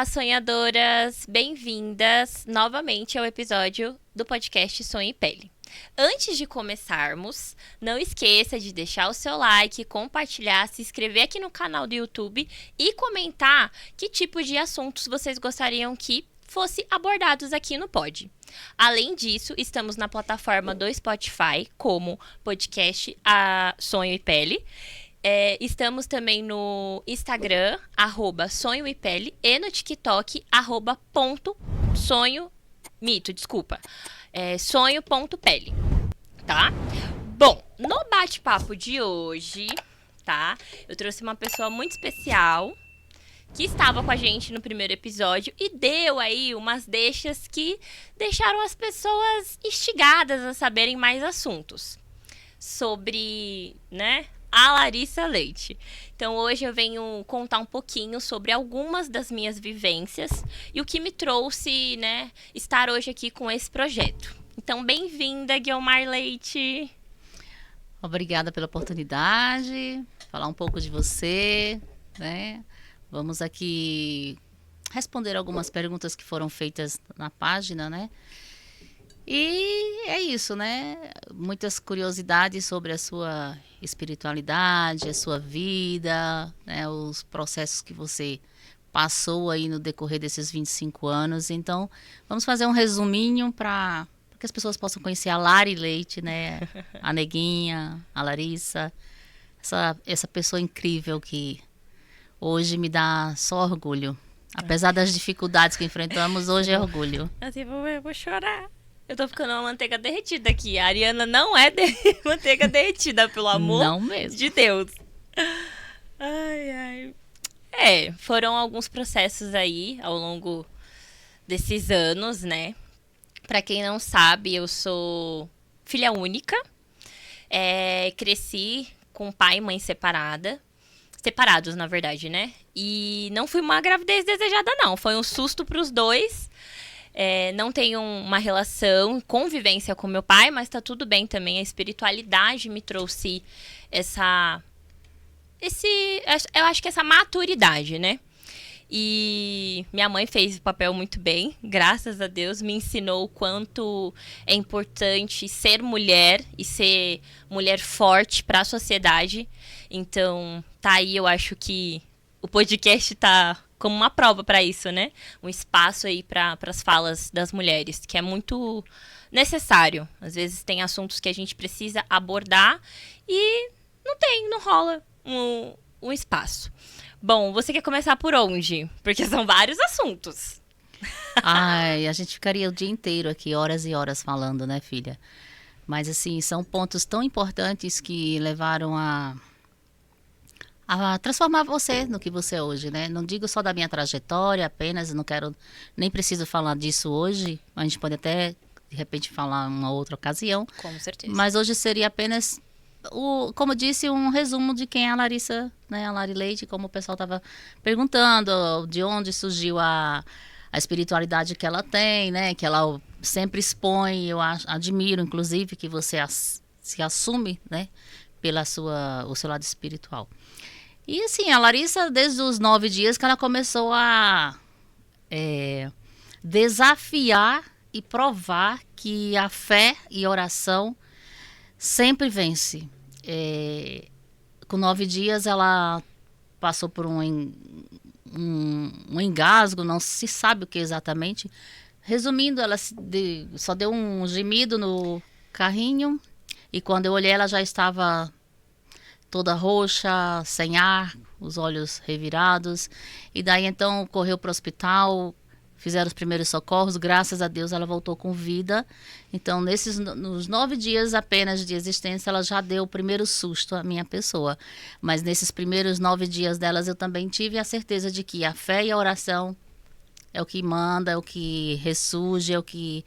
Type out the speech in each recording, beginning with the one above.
Olá, sonhadoras! Bem-vindas novamente ao episódio do podcast Sonho e Pele. Antes de começarmos, não esqueça de deixar o seu like, compartilhar, se inscrever aqui no canal do YouTube e comentar que tipo de assuntos vocês gostariam que fosse abordados aqui no Pod. Além disso, estamos na plataforma do Spotify como podcast Sonho e Pele. Estamos também no Instagram, @sonho e pele, e no TikTok, sonho.pele, tá? Bom, no bate-papo de hoje, tá? Eu trouxe uma pessoa muito especial que estava com a gente no primeiro episódio e deu aí umas deixas que deixaram as pessoas instigadas a saberem mais assuntos sobre, né, a Larissa Leite. Então hoje eu venho contar um pouquinho sobre algumas das minhas vivências e o que me trouxe, né, estar hoje aqui com esse projeto. Então bem-vinda, Guiomar Leite. Obrigada pela oportunidade, falar um pouco de você, né? Vamos aqui responder algumas perguntas que foram feitas na página, né? E é isso, né? Muitas curiosidades sobre a sua espiritualidade, a sua vida, né? Os processos que você passou aí no decorrer desses 25 anos. Então, vamos fazer um resuminho para que as pessoas possam conhecer a Lari Leite, né? A Neguinha, a Larissa, essa pessoa incrível que hoje me dá só orgulho. Apesar das dificuldades que enfrentamos, hoje é orgulho. Assim, eu vou chorar. Eu tô ficando uma manteiga derretida aqui. A Ariana não é manteiga derretida, pelo amor não mesmo. de Deus. Ai, ai. Foram alguns processos aí ao longo desses anos, né? Pra quem não sabe, eu sou filha única. Cresci com pai e mãe separados, na verdade, né? E não foi uma gravidez desejada, não. Foi um susto pros dois. Não tenho uma relação, convivência com meu pai, mas tá tudo bem também. A espiritualidade me trouxe eu acho que essa maturidade, né? E minha mãe fez o papel muito bem, graças a Deus, me ensinou o quanto é importante ser mulher e ser mulher forte para a sociedade. Então, tá aí, eu acho que o podcast tá como uma prova para isso, né? Um espaço aí para as falas das mulheres, que é muito necessário. Às vezes tem assuntos que a gente precisa abordar e não rola um espaço. Bom, você quer começar por onde? Porque são vários assuntos. Ai, a gente ficaria o dia inteiro aqui, horas e horas falando, né, filha? Mas, assim, são pontos tão importantes que levaram a transformar você no que você é hoje, né? Não digo só da minha trajetória apenas, não quero, nem preciso falar disso hoje. A gente pode até, de repente, falar em uma outra ocasião. Com certeza. Mas hoje seria apenas, como eu disse, um resumo de quem é a Larissa, né? A Lari Leite, como o pessoal estava perguntando, de onde surgiu a espiritualidade que ela tem, né? Que ela sempre expõe, eu admiro, inclusive, que você se assume, né? O seu lado espiritual. E assim, a Larissa, desde os 9 dias que ela começou a desafiar e provar que a fé e a oração sempre vence. Com 9 dias ela passou por um engasgo, não se sabe o que exatamente. Resumindo, ela só deu um gemido no carrinho e quando eu olhei ela já estava toda roxa, sem ar, os olhos revirados. E daí então correu para o hospital, fizeram os primeiros socorros, graças a Deus ela voltou com vida. Então nos 9 dias apenas de existência ela já deu o primeiro susto à minha pessoa. Mas nesses primeiros 9 dias delas eu também tive a certeza de que a fé e a oração é o que manda, é o que ressurge, é o que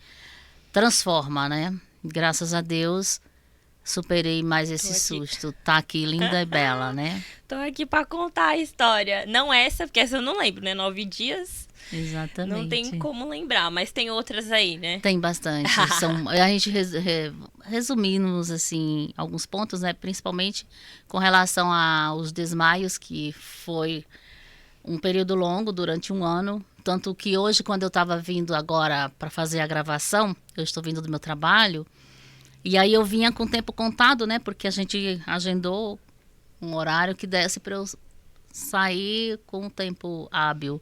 transforma, né? Graças a Deus superei mais esse susto. Tá aqui linda e bela, né? Tô aqui pra contar a história. Não essa, porque essa eu não lembro, né? 9 dias. Exatamente. Não tem como lembrar, mas tem outras aí, né? Tem bastante. A gente resumimos, assim, alguns pontos, né? Principalmente com relação aos desmaios, que foi um período longo, durante um ano. Tanto que hoje, quando eu estava vindo agora para fazer a gravação, eu estou vindo do meu trabalho, e aí eu vinha com o tempo contado, né? Porque a gente agendou um horário que desse para eu sair com o tempo hábil.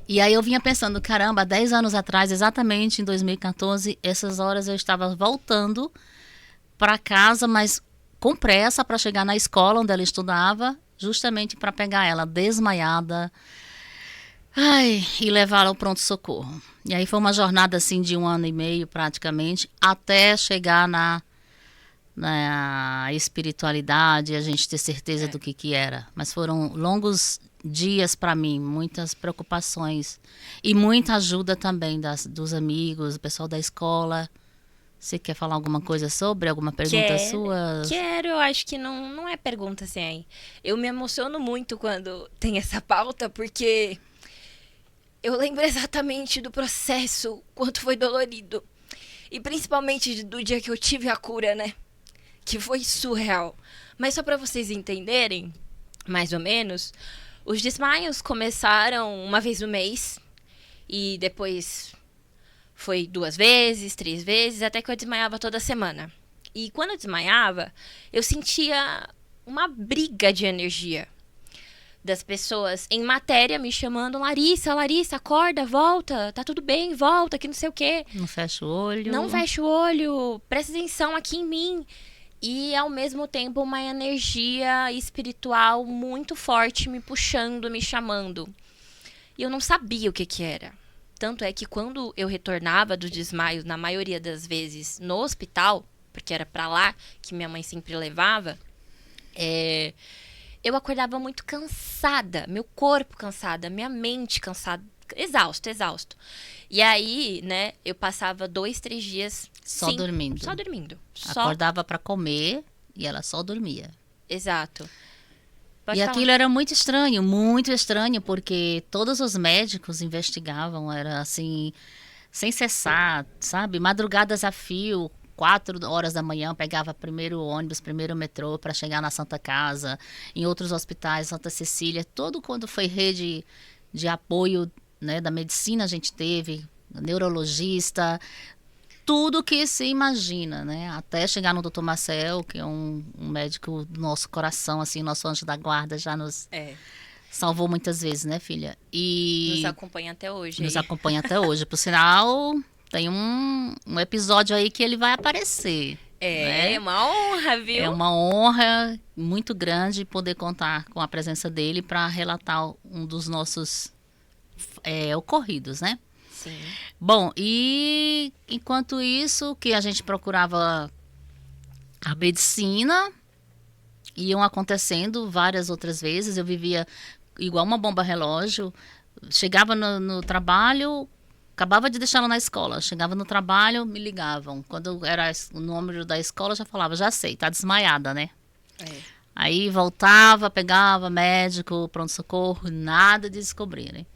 E aí eu vinha pensando, caramba, 10 anos atrás, exatamente em 2014, essas horas eu estava voltando para casa, mas com pressa para chegar na escola onde ela estudava, justamente para pegar ela desmaiada, e levá-la ao pronto-socorro. E aí foi uma jornada assim de 1 ano e meio praticamente, até chegar na espiritualidade, a gente ter certeza do que era. Mas foram longos dias para mim, muitas preocupações e muita ajuda também dos amigos, do pessoal da escola. Você quer falar alguma coisa sobre? Alguma pergunta sua? Quero, eu acho que não é pergunta assim. Eu me emociono muito quando tem essa pauta, porque eu lembro exatamente do processo, quanto foi dolorido. E principalmente do dia que eu tive a cura, né? Que foi surreal. Mas só para vocês entenderem, mais ou menos, os desmaios começaram uma vez no mês. E depois foi 2 vezes, 3 vezes, até que eu desmaiava toda semana. E quando eu desmaiava, eu sentia uma briga de energia das pessoas em matéria me chamando, Larissa, acorda, volta, tá tudo bem, volta, que não sei o quê. Não fecha o olho. Não fecha o olho, presta atenção aqui em mim. E, ao mesmo tempo, uma energia espiritual muito forte me puxando, me chamando. E eu não sabia o que era. Tanto é que quando eu retornava do desmaio, na maioria das vezes, no hospital, porque era pra lá que minha mãe sempre levava, eu acordava muito cansada, meu corpo cansada, minha mente cansada, exausto. E aí, né, eu passava 2, 3 dias Só dormindo. Só dormindo. Acordava para comer e ela só dormia. Exato. Pode e falar. aquilo era muito estranho, porque todos os médicos investigavam, era assim, sem cessar, sabe? Madrugadas a fio, 4 horas da manhã, pegava primeiro ônibus, primeiro metrô para chegar na Santa Casa, em outros hospitais, Santa Cecília, todo quando foi rede de apoio, né, da medicina a gente teve, neurologista, tudo que se imagina, né? Até chegar no Dr. Marcel, que é um médico do nosso coração, assim, nosso anjo da guarda, já nos salvou muitas vezes, né, filha? E nos acompanha até hoje. Nos acompanha até hoje. Por sinal, tem um episódio aí que ele vai aparecer. É uma honra, viu? É uma honra muito grande poder contar com a presença dele para relatar um dos nossos ocorridos, né? Sim. Bom, e enquanto isso, que a gente procurava a medicina, iam acontecendo várias outras vezes. Eu vivia igual uma bomba relógio. Chegava no trabalho, acabava de deixá-la na escola. Chegava no trabalho, me ligavam. Quando era o número da escola, já falava, já sei, tá desmaiada, né? Aí voltava, pegava médico, pronto-socorro, nada de descobrirem.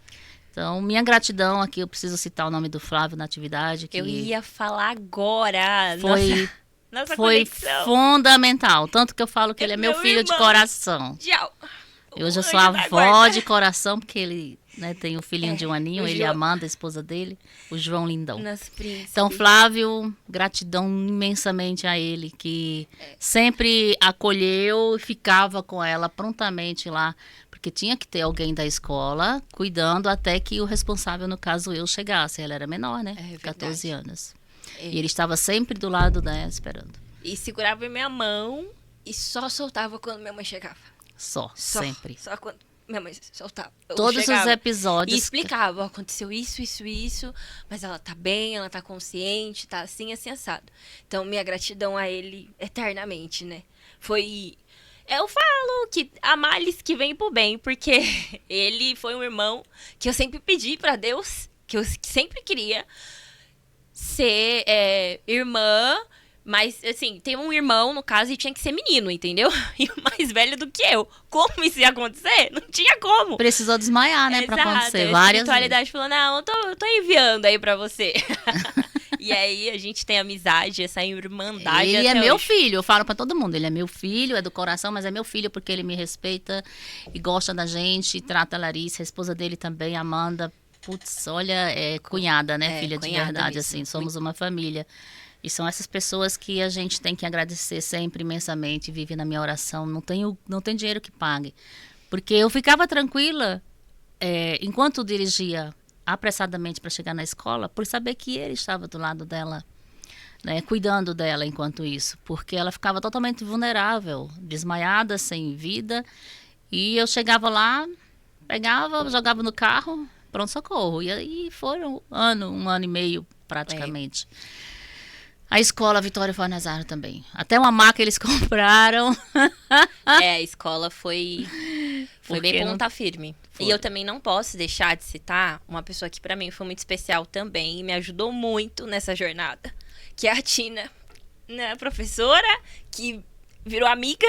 Então, minha gratidão aqui, eu preciso citar o nome do Flávio Natividade. Que eu ia falar agora. Nossa foi conexão. Fundamental. Tanto que eu falo que ele é meu filho de coração. Tchau. E hoje eu sou avó de coração, porque ele, né, tem um filhinho de 1 aninho, ele e a Amanda, a esposa dele, o João Lindão. Então, Flávio, gratidão imensamente a ele, que sempre acolheu e ficava com ela prontamente lá, porque tinha que ter alguém da escola cuidando até que o responsável, no caso eu, chegasse. Ela era menor, né? 14 anos. E ele estava sempre do lado dela, esperando. E segurava minha mão e só soltava quando minha mãe chegava. Só sempre. Só quando minha mãe soltava. Todos os episódios. E explicava, aconteceu isso, mas ela tá bem, ela tá consciente, tá assim, assado. Então, minha gratidão a ele eternamente, né? Eu falo que há males que vem pro bem, porque ele foi um irmão que eu sempre pedi pra Deus, que eu sempre queria ser irmã, mas, assim, tem um irmão, no caso, e tinha que ser menino, entendeu? E mais velho do que eu. Como isso ia acontecer? Não tinha como. Precisou desmaiar, né, pra acontecer. A espiritualidade falou, não, eu tô enviando aí pra você. E aí a gente tem amizade, essa irmandade. Ele é até meu hoje. filho, eu falo pra todo mundo. Ele é meu filho, é do coração, mas é meu filho porque ele me respeita e gosta da gente, trata a Larissa, a esposa dele também, Amanda. Putz, olha, é cunhada, né? É, Filha de cunhada verdade, mesmo. assim. Somos uma família. E são essas pessoas que a gente tem que agradecer sempre imensamente. Vive na minha oração. Não tem dinheiro que pague. Porque eu ficava tranquila enquanto dirigia apressadamente para chegar na escola, por saber que ele estava do lado dela, né, cuidando dela enquanto isso, porque ela ficava totalmente vulnerável, desmaiada, sem vida, e eu chegava lá, pegava, jogava no carro, pronto-socorro, e aí foram um ano e meio praticamente. A escola Vitória Fornazaro também. Até uma maca eles compraram. A escola foi bem Porque ponta firme. Foi. E eu também não posso deixar de citar uma pessoa que pra mim foi muito especial também e me ajudou muito nessa jornada, que é a Tina, né, professora que virou amiga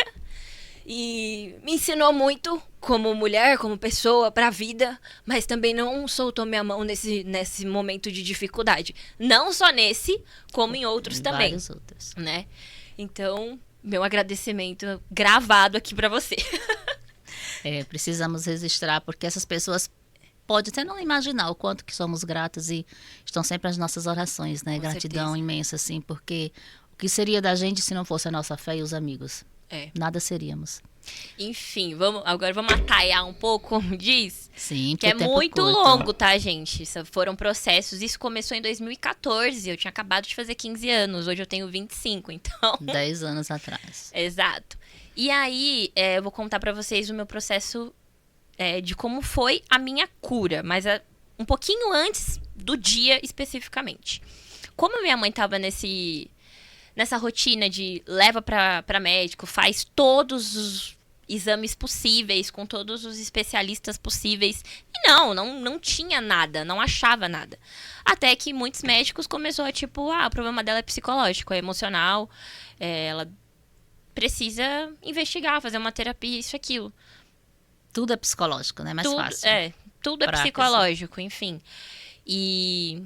e me ensinou muito como mulher, como pessoa, pra vida, mas também não soltou minha mão nesse momento de dificuldade. Não só nesse, como em outros também, Vários outros. né? Então, meu agradecimento gravado aqui pra você. Precisamos registrar, porque essas pessoas podem até não imaginar o quanto que somos gratos e estão sempre nas nossas orações, né? Com Gratidão certeza. imensa, assim, porque o que seria da gente se não fosse a nossa fé e os amigos? Nada seríamos. Enfim, agora vamos ataiar um pouco, como diz. Sim, Que é o tempo muito curto. longo, tá, gente? Foram processos. Isso começou em 2014. Eu tinha acabado de fazer 15 anos. Hoje eu tenho 25, então. 10 anos atrás. Exato. E aí, eu vou contar pra vocês o meu processo de como foi a minha cura, mas um pouquinho antes do dia especificamente. Como minha mãe tava nessa rotina de leva pra médico, faz todos os exames possíveis, com todos os especialistas possíveis. E não tinha nada, não achava nada. Até que muitos médicos começaram o problema dela é psicológico, é emocional, ela precisa investigar, fazer uma terapia, isso, aquilo. Tudo é psicológico, né? Mais fácil. Tudo é psicológico, enfim. E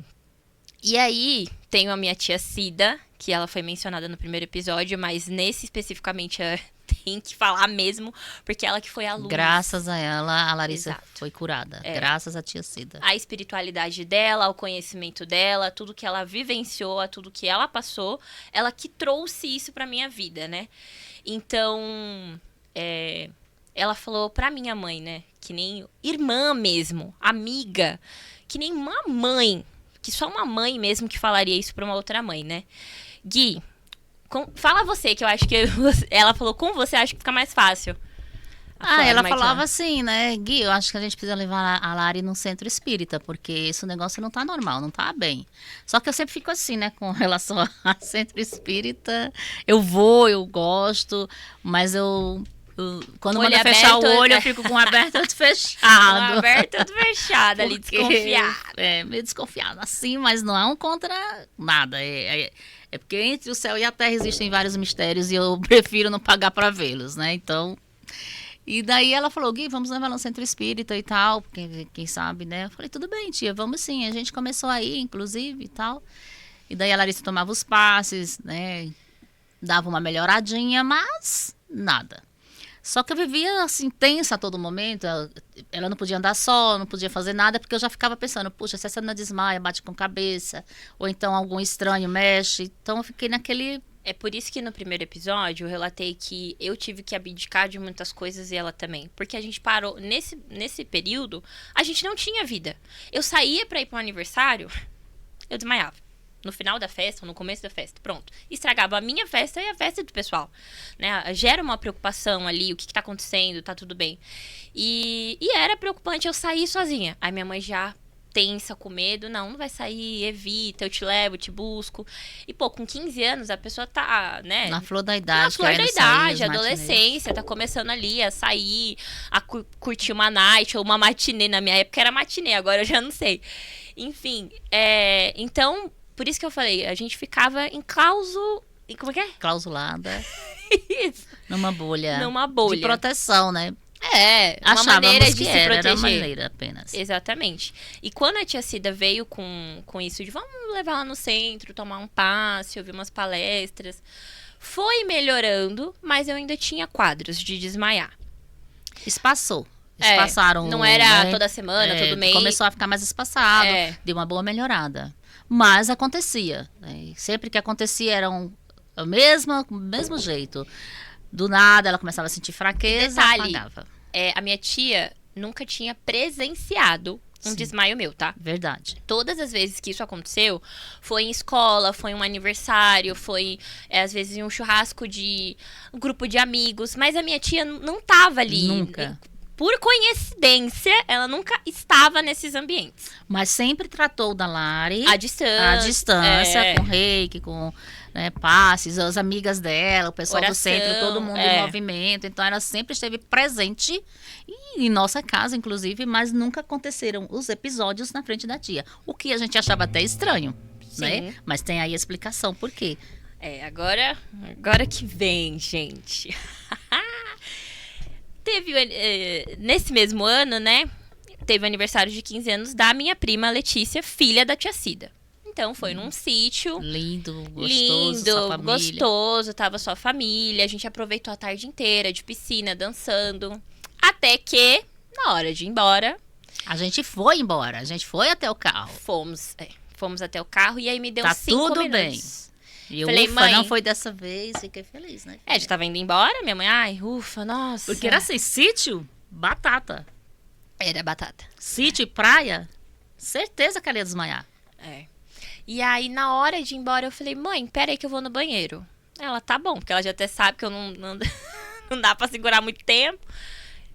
aí, tenho a minha tia Cida, que ela foi mencionada no primeiro episódio, mas nesse especificamente tem que falar mesmo, porque ela que foi a luz. Graças a ela, a Larissa Exato. foi curada. Graças à tia Cida. A espiritualidade dela, o conhecimento dela, tudo que ela vivenciou, tudo que ela passou, ela que trouxe isso pra minha vida, né? Então, ela falou pra minha mãe, né? Que nem irmã mesmo, amiga, que nem uma mãe, que só uma mãe mesmo que falaria isso pra uma outra mãe, né? Gui, fala você, que eu acho que ela falou com você, acho que fica mais fácil. Ela falava assim, né? Gui, eu acho que a gente precisa levar a Lari num centro espírita, porque esse negócio não tá normal, não tá bem. Só que eu sempre fico assim, né? Com relação a centro espírita, eu gosto, mas quando Olho manda fechar aberto, o olho, eu fico com um aberto e outro Um fechado. aberto, outro fechado, ali, Porque, desconfiado. Meio desconfiado, assim, mas não é um contra nada. É porque entre o céu e a terra existem vários mistérios e eu prefiro não pagar para vê-los, né? Então, e daí ela falou, Gui, vamos levar no centro espírita e tal, porque quem sabe, né? Eu falei, tudo bem, tia, vamos sim. A gente começou aí, inclusive, e tal. E daí a Larissa tomava os passes, né? Dava uma melhoradinha, mas nada. Só que eu vivia assim, tensa a todo momento. Ela não podia andar só, não podia fazer nada, porque eu já ficava pensando, puxa, se essa não desmaia, bate com a cabeça, ou então algum estranho mexe. Então eu fiquei naquele... É por isso que no primeiro episódio eu relatei que eu tive que abdicar de muitas coisas e ela também. Porque a gente parou, nesse período, a gente não tinha vida. Eu saía pra ir pro aniversário, eu desmaiava. No final da festa, ou no começo da festa, pronto. Estragava a minha festa e a festa do pessoal, né? Gera uma preocupação ali, o que tá acontecendo, tá tudo bem. E era preocupante eu sair sozinha. Aí minha mãe já tensa, com medo, não vai sair, evita, eu te levo, eu te busco. E, pô, com 15 anos, a pessoa tá, né? Na flor da idade. Na flor da idade, matinês. adolescência, tá começando ali a sair, a curtir uma night ou uma matinê. Na minha época era matinê, agora eu já não sei. Enfim, então, por isso que eu falei, a gente ficava em como é que é? Clausulada. Isso. Numa bolha. Numa bolha. De proteção, né? uma Achávamos maneira de que se era proteger. uma maneira apenas. Exatamente. E quando a tia Cida veio com isso de vamos levar lá no centro, tomar um passe, ouvir umas palestras, foi melhorando, mas eu ainda tinha quadros de desmaiar. Espaçou. Espaçaram. Não era né? toda semana, todo mês. Começou a ficar mais espaçado, É. deu uma boa melhorada. Mas acontecia. Né? E sempre que acontecia era o mesmo jeito. Do nada ela começava a sentir fraqueza, Detalhe. apagava. A minha tia nunca tinha presenciado um Sim. desmaio meu, tá? Verdade. Todas as vezes que isso aconteceu, foi em escola, foi em um aniversário, foi às vezes em um churrasco de um grupo de amigos, mas a minha tia não tava ali. Nunca. Por coincidência, ela nunca estava nesses ambientes. Mas sempre tratou da Lari À distância. à distância, é. com reiki, com passes, as amigas dela, o pessoal do Oração, centro, todo mundo em movimento. Então ela sempre esteve presente em nossa casa, inclusive, mas nunca aconteceram os episódios na frente da tia. O que a gente achava até estranho, né? Sim. Mas tem aí a explicação por quê. Agora que vem, gente. Teve, nesse mesmo ano, né? Teve o aniversário de 15 anos da minha prima Letícia, filha da tia Cida. Então foi num sítio. Lindo, gostoso, sua família. Gostoso, tava sua família. A gente aproveitou a tarde inteira de piscina, dançando. Até que, na hora de ir embora, A gente foi embora, a gente foi até o carro. fomos até o carro e aí me deu Tá 5 tudo minutos. E Falei, ufa, mãe. não foi dessa vez, fiquei feliz, né? Já tava indo embora, minha mãe, ai, ufa, nossa. Porque era assim, sítio, batata. Era batata. Sítio e praia, certeza que ela ia desmaiar. E aí, na hora de ir embora, eu falei, mãe, pera aí que eu vou no banheiro. Ela, tá bom, porque ela já até sabe que eu não não dá pra segurar muito tempo.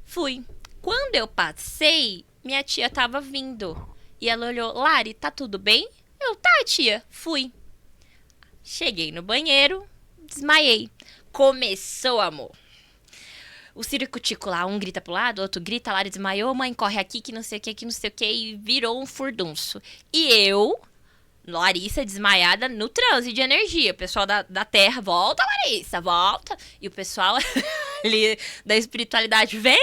Fui. Quando eu passei, minha tia tava vindo. E ela olhou, Lari, tá tudo bem? Eu, tá, tia. Fui. Cheguei no banheiro, desmaiei. Começou, amor. O circo-tico lá, um grita pro lado, outro grita, a Lari desmaiou, mãe, corre aqui, que não sei o que, e virou um furdunço. E eu, Larissa, desmaiada no transe de energia. O pessoal da terra, volta, Larissa, volta. E o pessoal ali da espiritualidade, vem,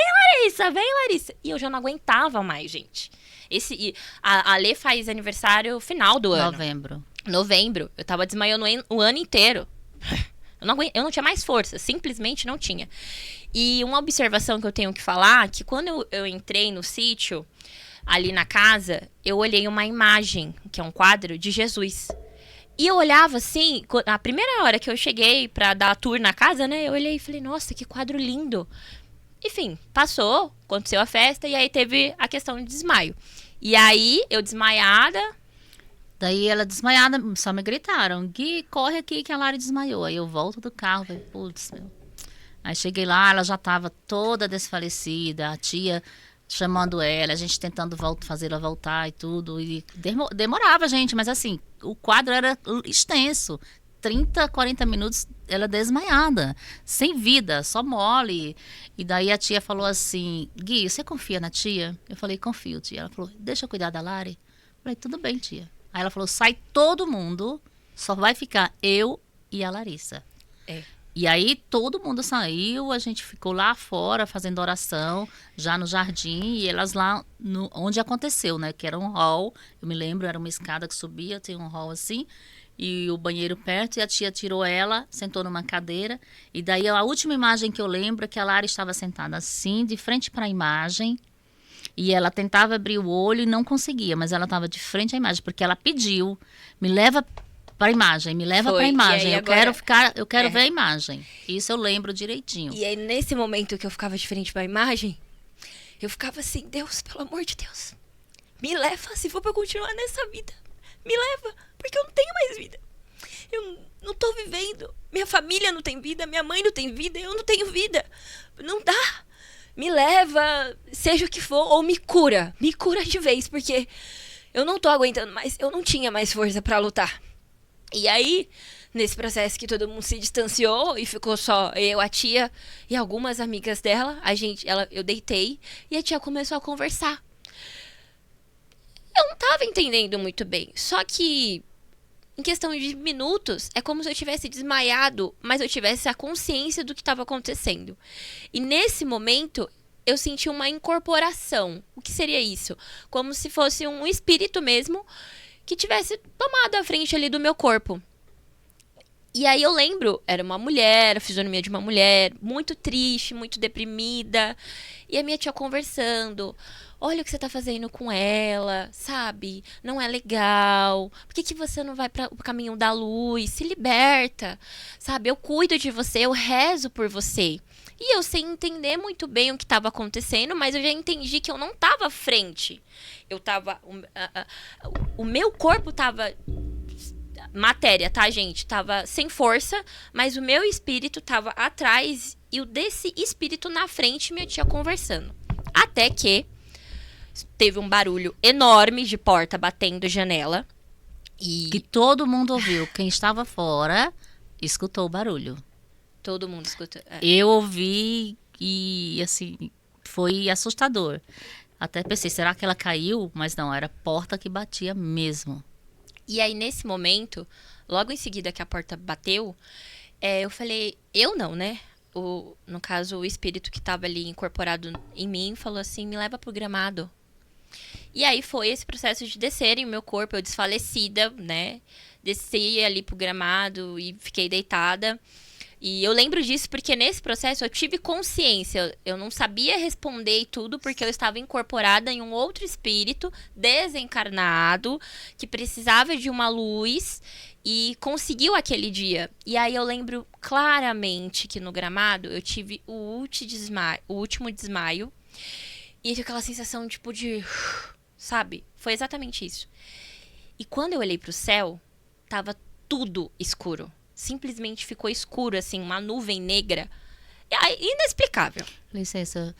Larissa. E eu já não aguentava mais, gente. A Lê faz aniversário final do ano. Novembro. Eu tava desmaiando o ano inteiro. Eu não tinha mais força, simplesmente não tinha. E uma observação que eu tenho que falar, que quando eu entrei no sítio, ali na casa, eu olhei uma imagem, que é um quadro de Jesus. E eu olhava assim, a primeira hora que eu cheguei pra dar tour na casa, né, eu olhei e falei, nossa, que quadro lindo. Enfim, passou, aconteceu a festa e aí teve a questão de desmaio. E aí, eu desmaiada. Daí ela desmaiada, só me gritaram, Gui, corre aqui que a Lari desmaiou. Aí eu volto do carro, falei, putz, meu. Aí cheguei lá, ela já tava toda desfalecida, a tia chamando ela, a gente tentando fazer ela voltar e tudo. E demorava, gente, mas assim, o quadro era extenso. 30, 40 minutos, ela desmaiada, sem vida, só mole. E daí a tia falou assim, Gui, você confia na tia? Eu falei, confio, tia. Ela falou, deixa eu cuidar da Lari. Eu falei, tudo bem, tia. Aí ela falou, sai todo mundo, só vai ficar eu e a Larissa. E aí todo mundo saiu, a gente ficou lá fora fazendo oração, já no jardim, e elas lá onde aconteceu, né? Que era um hall, eu me lembro, era uma escada que subia, tem um hall assim, e o banheiro perto, e a tia tirou ela, sentou numa cadeira, e daí a última imagem que eu lembro é que a Lara estava sentada assim, de frente para a imagem, e ela tentava abrir o olho e não conseguia, mas ela estava de frente à imagem, porque ela pediu, me leva para a imagem, eu quero ver a imagem. Isso eu lembro direitinho. E aí, nesse momento que eu ficava de frente para a imagem, eu ficava assim, Deus, pelo amor de Deus, me leva, se for para continuar nessa vida, me leva, porque eu não tenho mais vida. Eu não tô vivendo, minha família não tem vida, minha mãe não tem vida, eu não tenho vida. Não dá. Me leva, seja o que for, ou me cura de vez, porque eu não tô aguentando mais, eu não tinha mais força para lutar. E aí, nesse processo que todo mundo se distanciou e ficou só eu, a tia e algumas amigas dela, eu deitei e a tia começou a conversar. Eu não tava entendendo muito bem, só que em questão de minutos, é como se eu tivesse desmaiado, mas eu tivesse a consciência do que estava acontecendo. E nesse momento, eu senti uma incorporação. O que seria isso? Como se fosse um espírito mesmo que tivesse tomado a frente ali do meu corpo. E aí eu lembro, era uma mulher, a fisionomia de uma mulher, muito triste, muito deprimida. E a minha tia conversando. Olha o que você tá fazendo com ela, sabe? Não é legal. Por que você não vai para o caminho da luz? Se liberta, sabe? Eu cuido de você, eu rezo por você. E eu sem entender muito bem o que estava acontecendo, mas eu já entendi que eu não estava à frente. Eu tava. O meu corpo estava matéria, tá, gente? Tava sem força, mas o meu espírito tava atrás e o desse espírito na frente, minha tia conversando. Até que teve um barulho enorme de porta batendo janela. E Que todo mundo ouviu. Quem estava fora escutou o barulho. todo mundo escutou. É. Eu ouvi e, assim, foi assustador. Até pensei, será que ela caiu? Mas não, era a porta que batia mesmo. E aí, nesse momento, logo em seguida que a porta bateu, eu falei, eu não, né? No caso, o espírito que estava ali incorporado em mim falou assim, me leva pro gramado. E aí foi esse processo de descerem o meu corpo, eu desfalecida, né? Desci ali pro gramado e fiquei deitada. E eu lembro disso porque nesse processo eu tive consciência. Eu não sabia responder e tudo porque eu estava incorporada em um outro espírito desencarnado que precisava de uma luz e conseguiu aquele dia. E aí eu lembro claramente que no gramado eu tive o último desmaio e aquela sensação tipo de, sabe? Foi exatamente isso. E quando eu olhei pro céu, tava tudo escuro. Simplesmente ficou escuro, assim, uma nuvem negra. Inexplicável. Licença.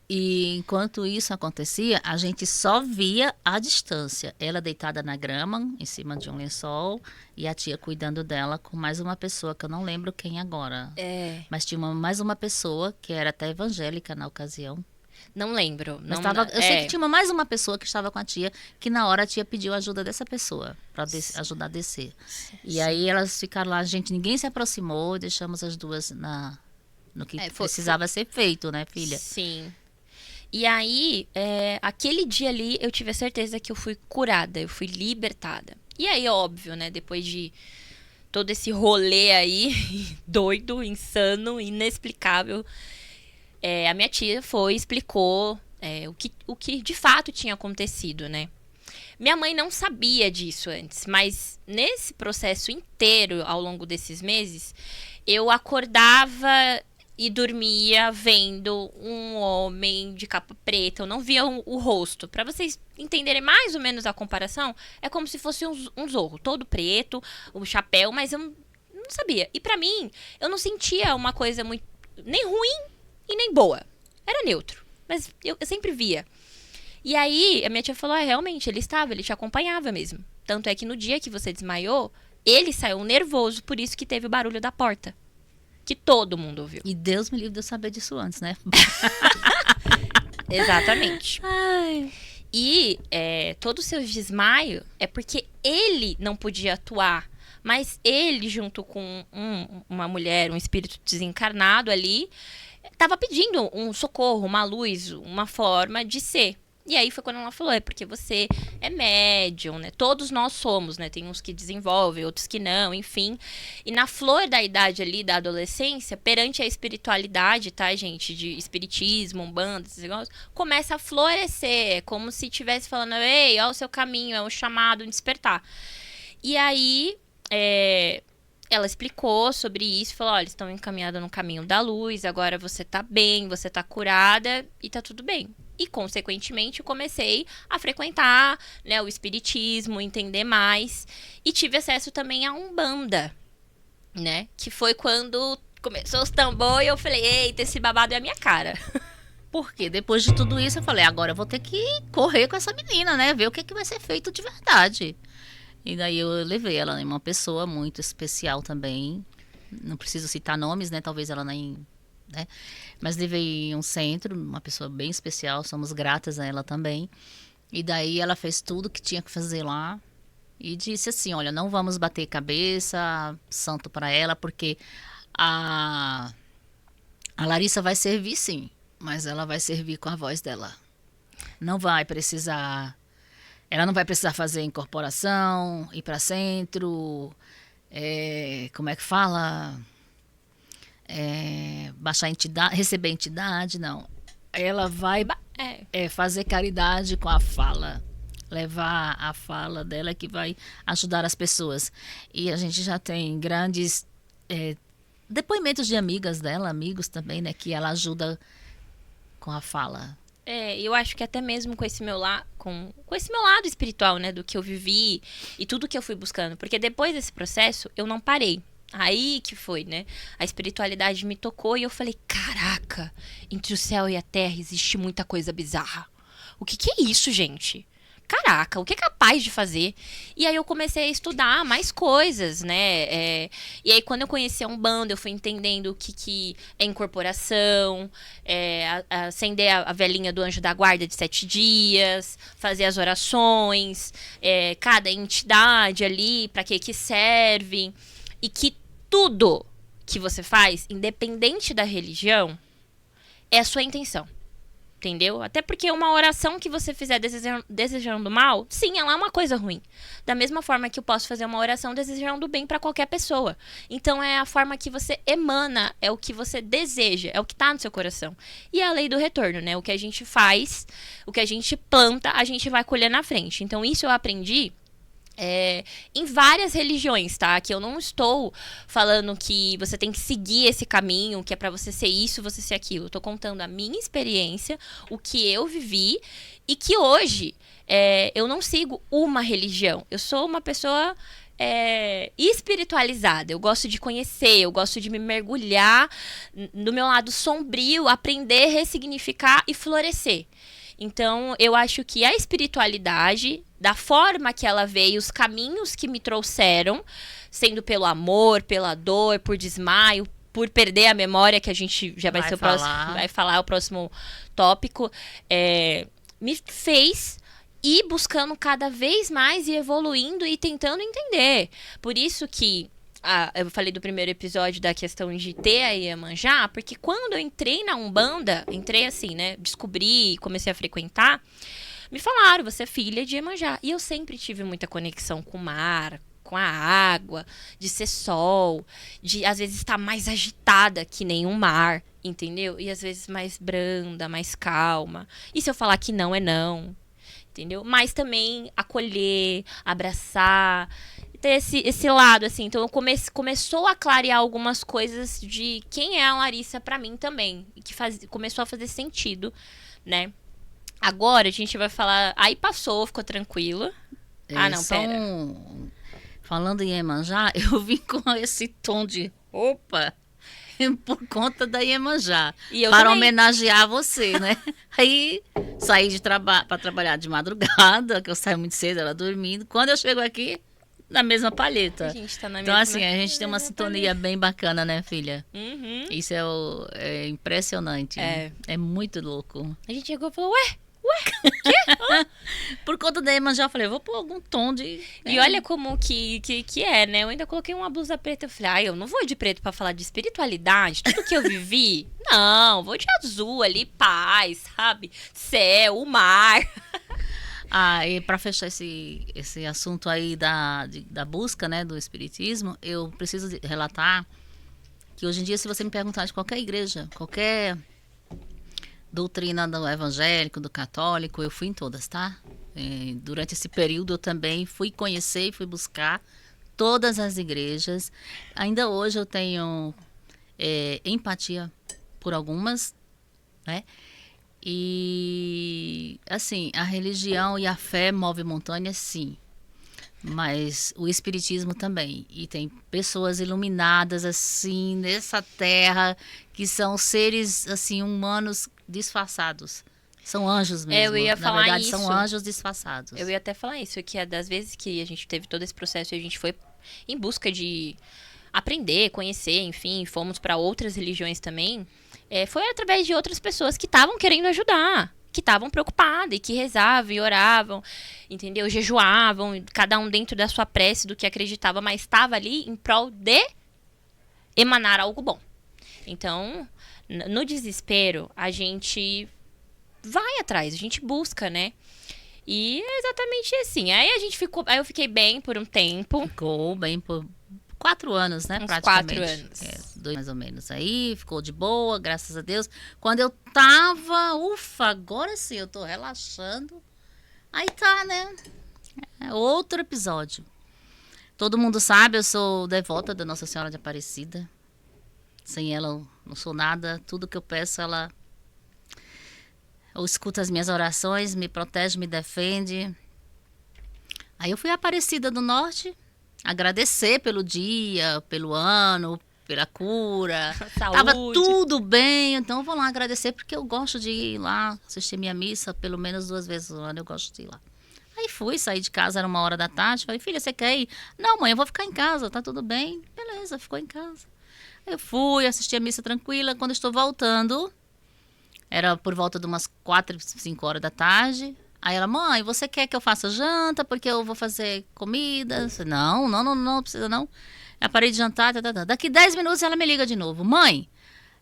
E enquanto isso acontecia, a gente só via à distância. Ela deitada na grama, em cima de um lençol, e a tia cuidando dela com mais uma pessoa, que eu não lembro quem agora. Mas tinha mais uma pessoa, que era até evangélica na ocasião. Não lembro. Mas eu sei que tinha mais uma pessoa que estava com a tia, que na hora a tia pediu ajuda dessa pessoa, para ajudar a descer. E aí elas ficaram lá, ninguém se aproximou, deixamos as duas no que precisava ser feito, né, filha? Sim. E aí, aquele dia ali, eu tive a certeza que eu fui curada, eu fui libertada. E aí, óbvio, né, depois de todo esse rolê aí, doido, insano, inexplicável, a minha tia foi, explicou o que de fato tinha acontecido, né? Minha mãe não sabia disso antes, mas nesse processo inteiro, ao longo desses meses, eu acordava e dormia vendo um homem de capa preta. Eu não via o rosto. Para vocês entenderem mais ou menos a comparação, é como se fosse um zorro, todo preto, o chapéu, mas eu não sabia. E para mim, eu não sentia uma coisa muito nem ruim e nem boa. Era neutro. Mas eu sempre via. E aí, a minha tia falou, realmente, ele te acompanhava mesmo. Tanto é que no dia que você desmaiou, ele saiu nervoso, por isso que teve o barulho da porta. Que todo mundo ouviu. E Deus me livre de eu saber disso antes, né? Exatamente. Ai. E todo o seu desmaio é porque ele não podia atuar. Mas ele, junto com uma mulher, um espírito desencarnado ali, estava pedindo um socorro, uma luz, uma forma de ser. E aí foi quando ela falou, porque você é médium, né? Todos nós somos, né? Tem uns que desenvolvem, outros que não, enfim. E na flor da idade ali, da adolescência, perante a espiritualidade, tá, gente? De espiritismo, umbanda, esses negócios, começa a florescer. É como se estivesse falando, ei, ó o seu caminho, é um chamado, um despertar. E aí, ela explicou sobre isso, falou, olha, estão encaminhados no caminho da luz, agora você tá bem, você tá curada e tá tudo bem. E, consequentemente, eu comecei a frequentar, né, o espiritismo, entender mais. E tive acesso também a Umbanda, né? Que foi quando começou os tambores e eu falei, eita, esse babado é a minha cara. Porque depois de tudo isso, eu falei, agora eu vou ter que correr com essa menina, né? Ver o que vai ser feito de verdade. E daí eu levei ela em uma pessoa muito especial também. Não preciso citar nomes, né? Talvez ela nem... né? Mas levei em um centro, uma pessoa bem especial, somos gratas a ela também. E daí ela fez tudo que tinha que fazer lá e disse assim, olha, não vamos bater cabeça, santo para ela, porque a Larissa vai servir sim, mas ela vai servir com a voz dela. Não vai precisar... Ela não vai precisar fazer incorporação, ir para centro, como é que fala? Baixar entidade, receber entidade, não. Ela vai fazer caridade com a fala. Levar a fala dela que vai ajudar as pessoas. E a gente já tem grandes depoimentos de amigas dela, amigos também, né? Que ela ajuda com a fala. Eu acho que até mesmo com esse meu lado espiritual, né? Do que eu vivi e tudo que eu fui buscando. Porque depois desse processo, eu não parei. Aí que foi, né? A espiritualidade me tocou e eu falei, caraca, entre o céu e a terra existe muita coisa bizarra. O que é isso, gente? Caraca, o que é capaz de fazer? E aí eu comecei a estudar mais coisas, né? E aí quando eu conheci a Umbanda, eu fui entendendo o que é incorporação, acender a velhinha do anjo da guarda de 7 dias, fazer as orações, cada entidade ali, para que serve. E que tudo que você faz, independente da religião, é a sua intenção. Entendeu? Até porque uma oração que você fizer desejando mal, sim, ela é uma coisa ruim. Da mesma forma que eu posso fazer uma oração desejando bem para qualquer pessoa. Então é a forma que você emana, é o que você deseja, é o que tá no seu coração. E é a lei do retorno, né? O que a gente faz, o que a gente planta, a gente vai colher na frente. Então isso eu aprendi em várias religiões, tá? Que eu não estou falando que você tem que seguir esse caminho, que é pra você ser isso, você ser aquilo. Eu tô contando a minha experiência, o que eu vivi e que hoje eu não sigo uma religião. Eu sou uma pessoa espiritualizada. Eu gosto de conhecer, eu gosto de me mergulhar no meu lado sombrio, aprender, ressignificar e florescer. Então, eu acho que a espiritualidade, da forma que ela veio, os caminhos que me trouxeram, sendo pelo amor, pela dor, por desmaio, por perder a memória, que a gente já vai falar o próximo tópico, me fez ir buscando cada vez mais e evoluindo e tentando entender. Por isso que eu falei do primeiro episódio da questão de ter a Iemanjá, porque quando eu entrei na Umbanda, entrei assim, né, descobri, comecei a frequentar, me falaram, você é filha de Iemanjá. E eu sempre tive muita conexão com o mar, com a água, de ser sol, de às vezes estar mais agitada que nem um mar, entendeu? E às vezes mais branda, mais calma. E se eu falar que não, é não, entendeu? Mas também acolher, abraçar, ter esse lado, assim. Então, começou a clarear algumas coisas de quem é a Larissa pra mim também. E que começou a fazer sentido, né? Agora a gente vai falar... Aí passou, ficou tranquilo. Pera. Falando em Iemanjá, eu vim com esse tom de roupa por conta da Iemanjá. Para homenagear você, né? Aí saí para trabalhar de madrugada, que eu saio muito cedo, ela dormindo. Quando eu chego aqui... na mesma palheta. A gente tá na então, mesma, assim, a gente tem uma sintonia palheta. Bem bacana, né, filha? Uhum. Isso é impressionante. É muito louco. A gente chegou e falou, ué? Quê? Por conta da Iemanjá, eu falei, vou pôr algum tom de... E olha como que é, né? Eu ainda coloquei uma blusa preta. Eu falei, eu não vou de preto pra falar de espiritualidade. Tudo que eu vivi, não. Vou de azul ali, paz, sabe? Céu, o mar... E para fechar esse assunto aí da busca, né, do espiritismo, eu preciso relatar que hoje em dia, se você me perguntar de qualquer igreja, qualquer doutrina do evangélico, do católico, eu fui em todas, tá? Durante esse período eu também fui conhecer e fui buscar todas as igrejas. Ainda hoje eu tenho empatia por algumas, né? E, assim, a religião e a fé move montanhas, sim. Mas o espiritismo também. E tem pessoas iluminadas, assim, nessa terra, que são seres, assim, humanos disfarçados. São anjos mesmo. Eu ia Na falar verdade, isso. são anjos disfarçados. Eu ia até falar isso, que é das vezes que a gente teve todo esse processo e a gente foi em busca de aprender, conhecer, enfim, fomos para outras religiões também... foi através de outras pessoas que estavam querendo ajudar, que estavam preocupadas e que rezavam e oravam, entendeu? Jejuavam, cada um dentro da sua prece, do que acreditava, mas estava ali em prol de emanar algo bom. Então, no desespero, a gente vai atrás, a gente busca, né? E é exatamente assim. Aí eu fiquei bem por um tempo. Ficou bem por 4 anos, né? Uns Praticamente. 4 anos. 2 mais ou menos. Aí ficou de boa, graças a Deus. Quando eu tava, ufa, agora sim, eu tô relaxando. Aí tá, né? É outro episódio. Todo mundo sabe, eu sou devota da Nossa Senhora de Aparecida. Sem ela, eu não sou nada. Tudo que eu peço, ela escuta as minhas orações, me protege, me defende. Aí eu fui à Aparecida do Norte, agradecer pelo dia, pelo ano, pela cura. Saúde. Tava tudo bem, então eu vou lá agradecer, porque eu gosto de ir lá assistir minha missa pelo menos 2 vezes no ano, eu gosto de ir lá. Aí fui, saí de casa, era 1h da tarde, falei, filha, você quer ir? Não, mãe, eu vou ficar em casa, tá tudo bem. Beleza, ficou em casa. Eu fui, assisti a missa tranquila, quando estou voltando, era por volta de umas 4, 5 horas da tarde. Aí ela, mãe, você quer que eu faça janta? Porque eu vou fazer comida. Eu disse, não precisa não. Eu parei de jantar, Daqui 10 minutos ela me liga de novo. Mãe,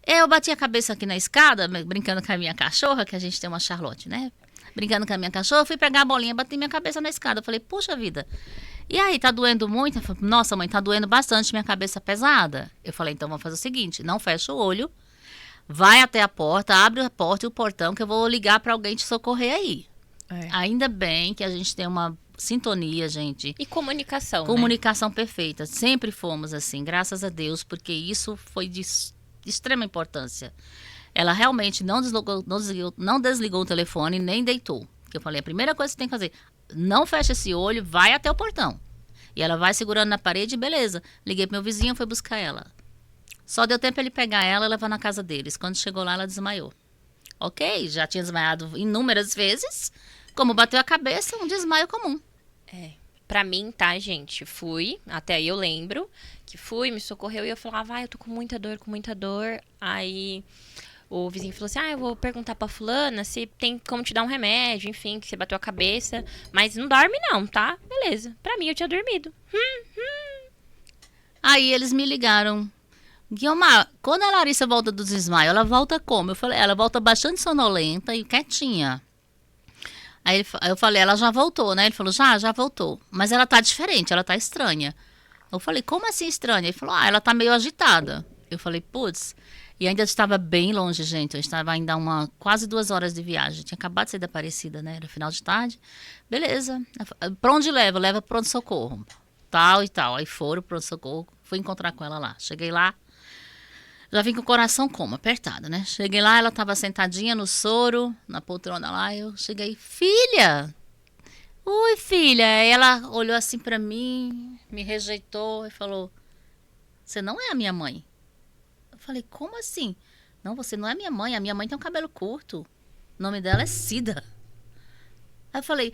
eu bati a cabeça aqui na escada, brincando com a minha cachorra, que a gente tem uma Charlotte, né? Brincando com a minha cachorra, fui pegar a bolinha, bati minha cabeça na escada. Eu falei, puxa vida, e aí, tá doendo muito? Ela falou, nossa, mãe, tá doendo bastante, minha cabeça pesada. Eu falei, então vamos fazer o seguinte, não fecha o olho, vai até a porta, abre a porta e o portão, que eu vou ligar pra alguém te socorrer aí. Ainda bem que a gente tem uma sintonia, gente. E comunicação, Comunicação perfeita. Sempre fomos assim, graças a Deus, porque isso foi de extrema importância. Ela realmente não desligou o telefone, nem deitou. Porque eu falei, a primeira coisa que você tem que fazer, não fecha esse olho, vai até o portão. E ela vai segurando na parede, beleza. Liguei pro meu vizinho, foi buscar ela. Só deu tempo ele pegar ela e levar na casa deles. Quando chegou lá, ela desmaiou. Ok, já tinha desmaiado inúmeras vezes. Como bateu a cabeça, um desmaio comum. Pra mim, tá, gente? Fui, até aí eu lembro que fui, me socorreu e eu falava, eu tô com muita dor. Aí o vizinho falou assim, eu vou perguntar pra fulana se tem como te dar um remédio, enfim, que você bateu a cabeça. Mas não dorme não, tá? Beleza. Pra mim, eu tinha dormido. Aí eles me ligaram. Guiomar, quando a Larissa volta do desmaio, ela volta como? Eu falei, ela volta bastante sonolenta e quietinha. Aí eu falei, ela já voltou, né? Ele falou, já voltou. Mas ela tá diferente, ela tá estranha. Eu falei, como assim estranha? Ele falou, ela tá meio agitada. Eu falei, putz. E ainda estava bem longe, gente. Eu estava ainda quase 2 horas de viagem. Tinha acabado de sair da Aparecida, né? Era final de tarde. Beleza. Pra onde leva? Leva pro pronto-socorro. Tal e tal. Aí foram pro pronto-socorro. Fui encontrar com ela lá. Cheguei lá. Já vim com o coração como? Apertado, né? Cheguei lá, ela tava sentadinha no soro, na poltrona lá. Eu cheguei, filha! Oi, filha! Ela olhou assim pra mim, me rejeitou e falou, você não é a minha mãe. Eu falei, como assim? Não, você não é minha mãe. A minha mãe tem um cabelo curto. O nome dela é Cida. Aí eu falei,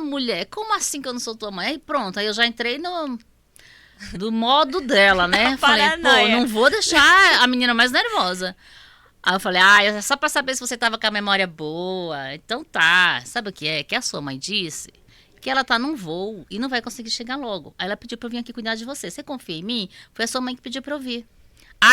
mulher, como assim que eu não sou tua mãe? Aí pronto, aí eu já entrei do modo dela, né? Falei, não vou deixar a menina mais nervosa. Aí eu falei, é só pra saber se você tava com a memória boa. Então tá, sabe o que é? Que a sua mãe disse que ela tá num voo e não vai conseguir chegar logo. Aí ela pediu pra eu vir aqui cuidar de você. Você confia em mim? Foi a sua mãe que pediu pra eu vir.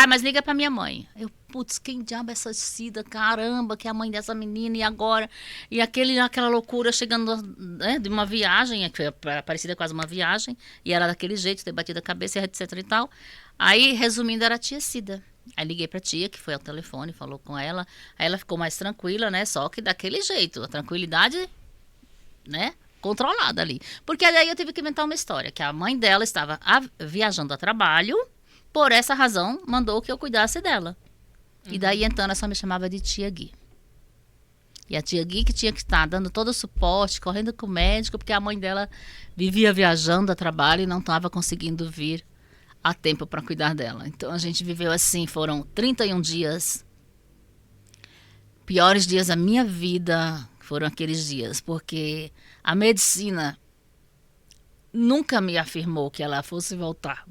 Mas liga pra minha mãe. Eu, putz, quem diabo é essa Cida? Caramba, que é a mãe dessa menina, e agora? E aquela loucura chegando, né, de uma viagem, que foi parecida quase uma viagem, e era daquele jeito, ter batido a cabeça, etc e tal. Aí, resumindo, era a tia Cida. Aí liguei pra tia, que foi ao telefone, falou com ela. Aí ela ficou mais tranquila, né? Só que daquele jeito, a tranquilidade, né? Controlada ali. Porque aí eu tive que inventar uma história, que a mãe dela estava viajando a trabalho. Por essa razão, mandou que eu cuidasse dela. E daí, então, ela só me chamava de tia Gui. E a tia Gui que tinha que estar dando todo o suporte, correndo com o médico, porque a mãe dela vivia viajando a trabalho e não estava conseguindo vir a tempo para cuidar dela. Então, a gente viveu assim, foram 31 dias. Piores dias da minha vida foram aqueles dias, porque a medicina nunca me afirmou que ela fosse voltar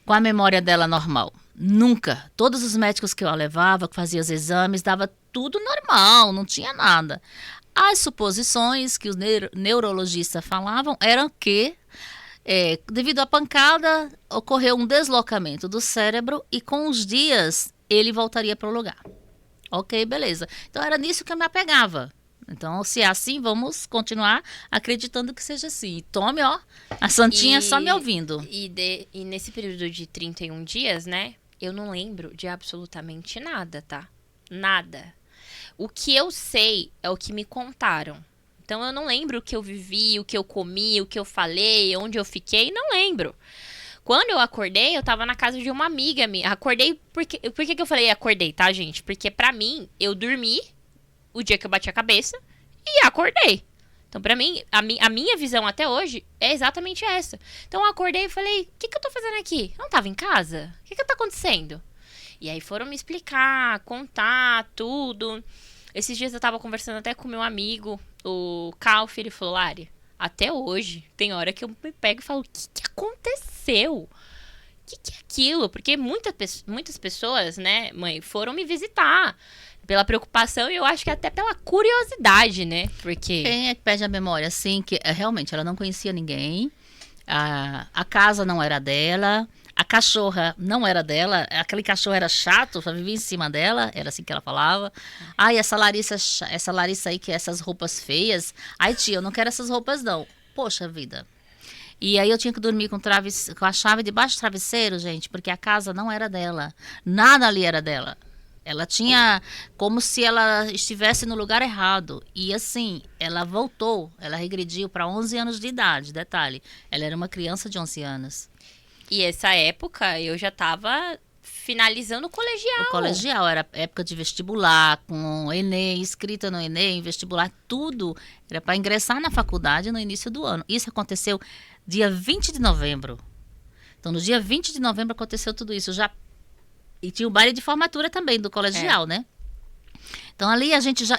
com a memória dela normal. Nunca. Todos os médicos que eu a levava, que fazia os exames, dava tudo normal, não tinha nada. As suposições que os neurologistas falavam eram que, devido à pancada, ocorreu um deslocamento do cérebro e com os dias ele voltaria para o lugar. Ok, beleza. Então era nisso que eu me apegava. Então, se é assim, vamos continuar acreditando que seja assim. Tome, ó, a santinha só me ouvindo. E nesse período de 31 dias, né? Eu não lembro de absolutamente nada, tá? Nada. O que eu sei é o que me contaram. Então, eu não lembro o que eu vivi, o que eu comi, o que eu falei, onde eu fiquei, não lembro. Quando eu acordei, eu tava na casa de uma amiga minha. Acordei, por que eu falei acordei, tá, gente? Porque pra mim, eu dormi o dia que eu bati a cabeça e acordei. Então, pra mim, a minha visão até hoje é exatamente essa. Então, eu acordei e falei, o que eu tô fazendo aqui? Eu não tava em casa? O que tá acontecendo? E aí foram me explicar, contar tudo. Esses dias eu tava conversando até com meu amigo, o Calf, ele falou, Lari, até hoje, tem hora que eu me pego e falo, o que aconteceu? O que é aquilo? Porque muitas pessoas, né, mãe, foram me visitar pela preocupação e eu acho que até pela curiosidade, né? Porque... Quem é que perde a memória? Assim, que realmente ela não conhecia ninguém, a casa não era dela, a cachorra não era dela, aquele cachorro era chato, só vivia em cima dela, era assim que ela falava. Ai, essa Larissa aí, que é essas roupas feias. Ai, tia, eu não quero essas roupas, não. Poxa vida. E aí eu tinha que dormir com a chave debaixo do travesseiro, gente, porque a casa não era dela. Nada ali era dela. Ela tinha como se ela estivesse no lugar errado. E assim, ela voltou, ela regrediu para 11 anos de idade, detalhe. Ela era uma criança de 11 anos. E essa época eu já tava finalizando o colegial. O colegial era época de vestibular, com Enem, inscrita no Enem, vestibular, tudo. Era para ingressar na faculdade no início do ano. Isso aconteceu dia 20 de novembro. Então, no dia 20 de novembro aconteceu tudo isso. E tinha o baile de formatura também do colegial, né? Então ali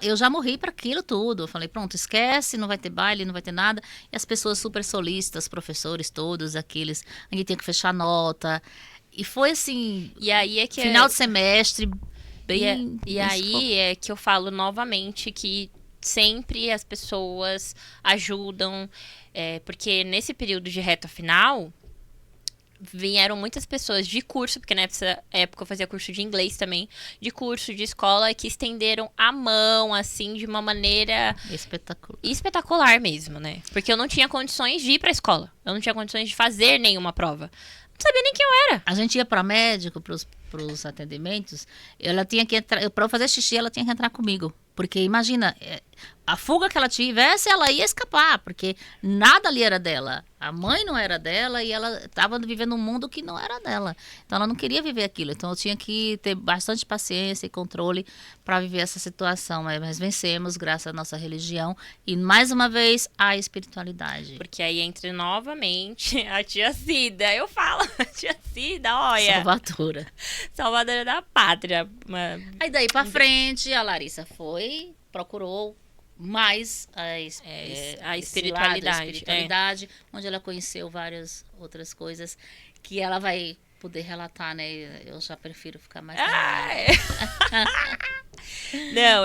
eu já morri para aquilo tudo. Eu falei, pronto, esquece, não vai ter baile, não vai ter nada. E as pessoas super solistas, professores todos, aqueles, a gente tinha que fechar nota. E foi assim, e aí é que final de semestre, bem... E aí é que eu falo novamente que sempre as pessoas ajudam, porque nesse período de reta final... Vieram muitas pessoas de curso, porque nessa época eu fazia curso de inglês também, de curso, de escola, que estenderam a mão, assim, de uma maneira... espetacular mesmo, né? Porque eu não tinha condições de ir pra escola. Eu não tinha condições de fazer nenhuma prova. Não sabia nem quem eu era. A gente ia pra médico, pros atendimentos, ela tinha que entrar... Pra eu fazer xixi, ela tinha que entrar comigo. Porque imagina, a fuga que ela tivesse, ela ia escapar, porque nada ali era dela. A mãe não era dela e ela estava vivendo um mundo que não era dela. Então ela não queria viver aquilo. Então eu tinha que ter bastante paciência e controle para viver essa situação. Mas vencemos graças à nossa religião e mais uma vez a espiritualidade. Porque aí entra novamente a tia Cida. Eu falo, a tia Cida, olha. Salvadora da pátria. Aí daí para frente a Larissa procurou mais a espiritualidade, onde ela conheceu várias outras coisas que ela vai poder relatar, né? Eu já prefiro ficar mais... Não,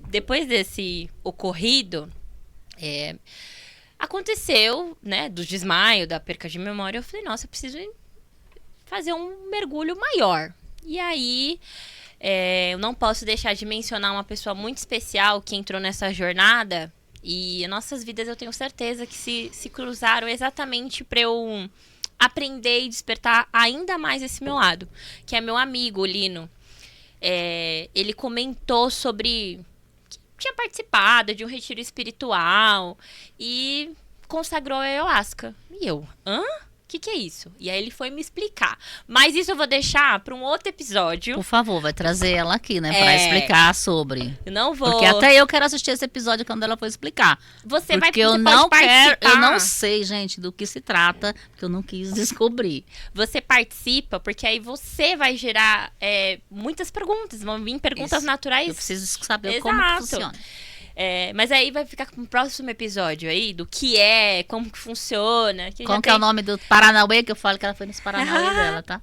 depois desse ocorrido, aconteceu, né, do desmaio, da perca de memória, eu falei, nossa, eu preciso fazer um mergulho maior. E aí... eu não posso deixar de mencionar uma pessoa muito especial que entrou nessa jornada e nossas vidas eu tenho certeza que se cruzaram exatamente para eu aprender e despertar ainda mais esse meu lado, que é meu amigo, o Lino. Ele comentou sobre que tinha participado de um retiro espiritual e consagrou a ayahuasca. E eu, hã? O que é isso? E aí ele foi me explicar. Mas isso eu vou deixar para um outro episódio. Por favor, vai trazer ela aqui, né? Para explicar sobre. Eu não vou. Porque até eu quero assistir esse episódio quando ela for explicar. Você porque eu não quero, eu não sei, gente, do que se trata, porque eu não quis descobrir. Você participa, porque aí você vai gerar muitas perguntas. Vão vir perguntas naturais. Eu preciso saber como que funciona. Mas aí vai ficar com o próximo episódio aí, do que como que funciona. Como que é o nome do Paranauê, que eu falo que ela foi nos Paranauê dela, tá?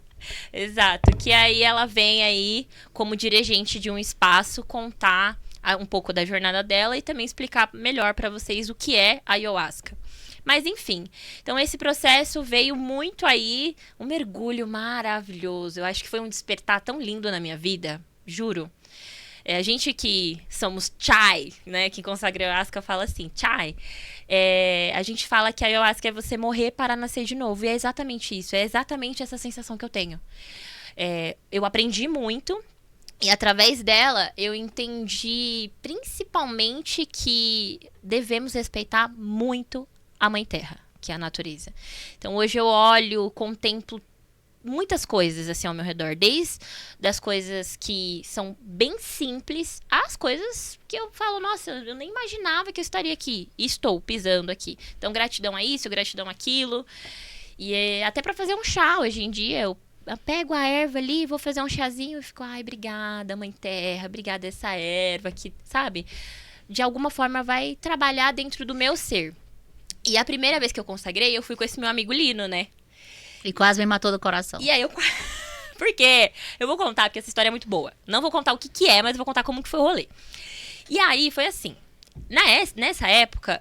Exato, que aí ela vem aí como dirigente de um espaço contar um pouco da jornada dela e também explicar melhor pra vocês o que é a ayahuasca. Mas enfim, então esse processo veio muito aí, um mergulho maravilhoso. Eu acho que foi um despertar tão lindo na minha vida, juro. A gente que somos chai, né, que consagra a ayahuasca fala assim, chai. A gente fala que a ayahuasca é você morrer para nascer de novo. E é exatamente isso, é exatamente essa sensação que eu tenho. Eu aprendi muito. E através dela, eu entendi principalmente que devemos respeitar muito a Mãe Terra, que é a natureza. Então, hoje eu olho, contemplo muitas coisas assim ao meu redor. Desde das coisas que são bem simples, às coisas que eu falo, nossa, eu nem imaginava que eu estaria aqui. E estou pisando aqui. Então, gratidão a isso, gratidão àquilo. E até para fazer um chá, hoje em dia, eu pego a erva ali, vou fazer um chazinho e fico, ai, obrigada, Mãe Terra, obrigada essa erva que, sabe? De alguma forma vai trabalhar dentro do meu ser. E a primeira vez que eu consagrei, eu fui com esse meu amigo Lino, né? E quase me matou do coração. E aí eu... Por quê? Eu vou contar, porque essa história é muito boa. Não vou contar o que é, mas eu vou contar como que foi o rolê. E aí foi assim. Nessa época...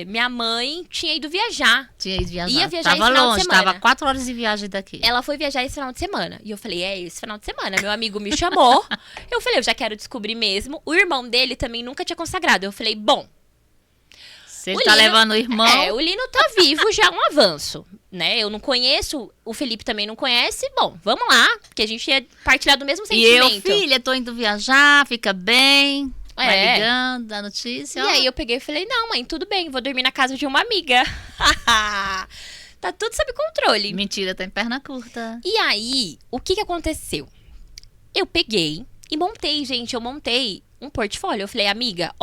minha mãe tinha ido viajar. Ia viajar tava esse final longe, de semana. tava 4 horas de viagem daqui. Ela foi viajar esse final de semana. E eu falei, esse final de semana. Meu amigo me chamou. Eu falei, eu já quero descobrir mesmo. O irmão dele também nunca tinha consagrado. Eu falei, bom... Se ele tá levando o irmão... o Lino tá vivo, já é um avanço, né? Eu não conheço, o Felipe também não conhece. Bom, vamos lá, porque a gente ia partilhar do mesmo sentimento. E eu, filha, tô indo viajar, fica bem... Vai ligando, dá notícia. E aí eu peguei e falei, não, mãe, tudo bem, vou dormir na casa de uma amiga. Tá tudo sob controle. Mentira, tá em perna curta. E aí, o que aconteceu? Eu peguei e montei, gente, eu montei um portfólio. Eu falei, amiga,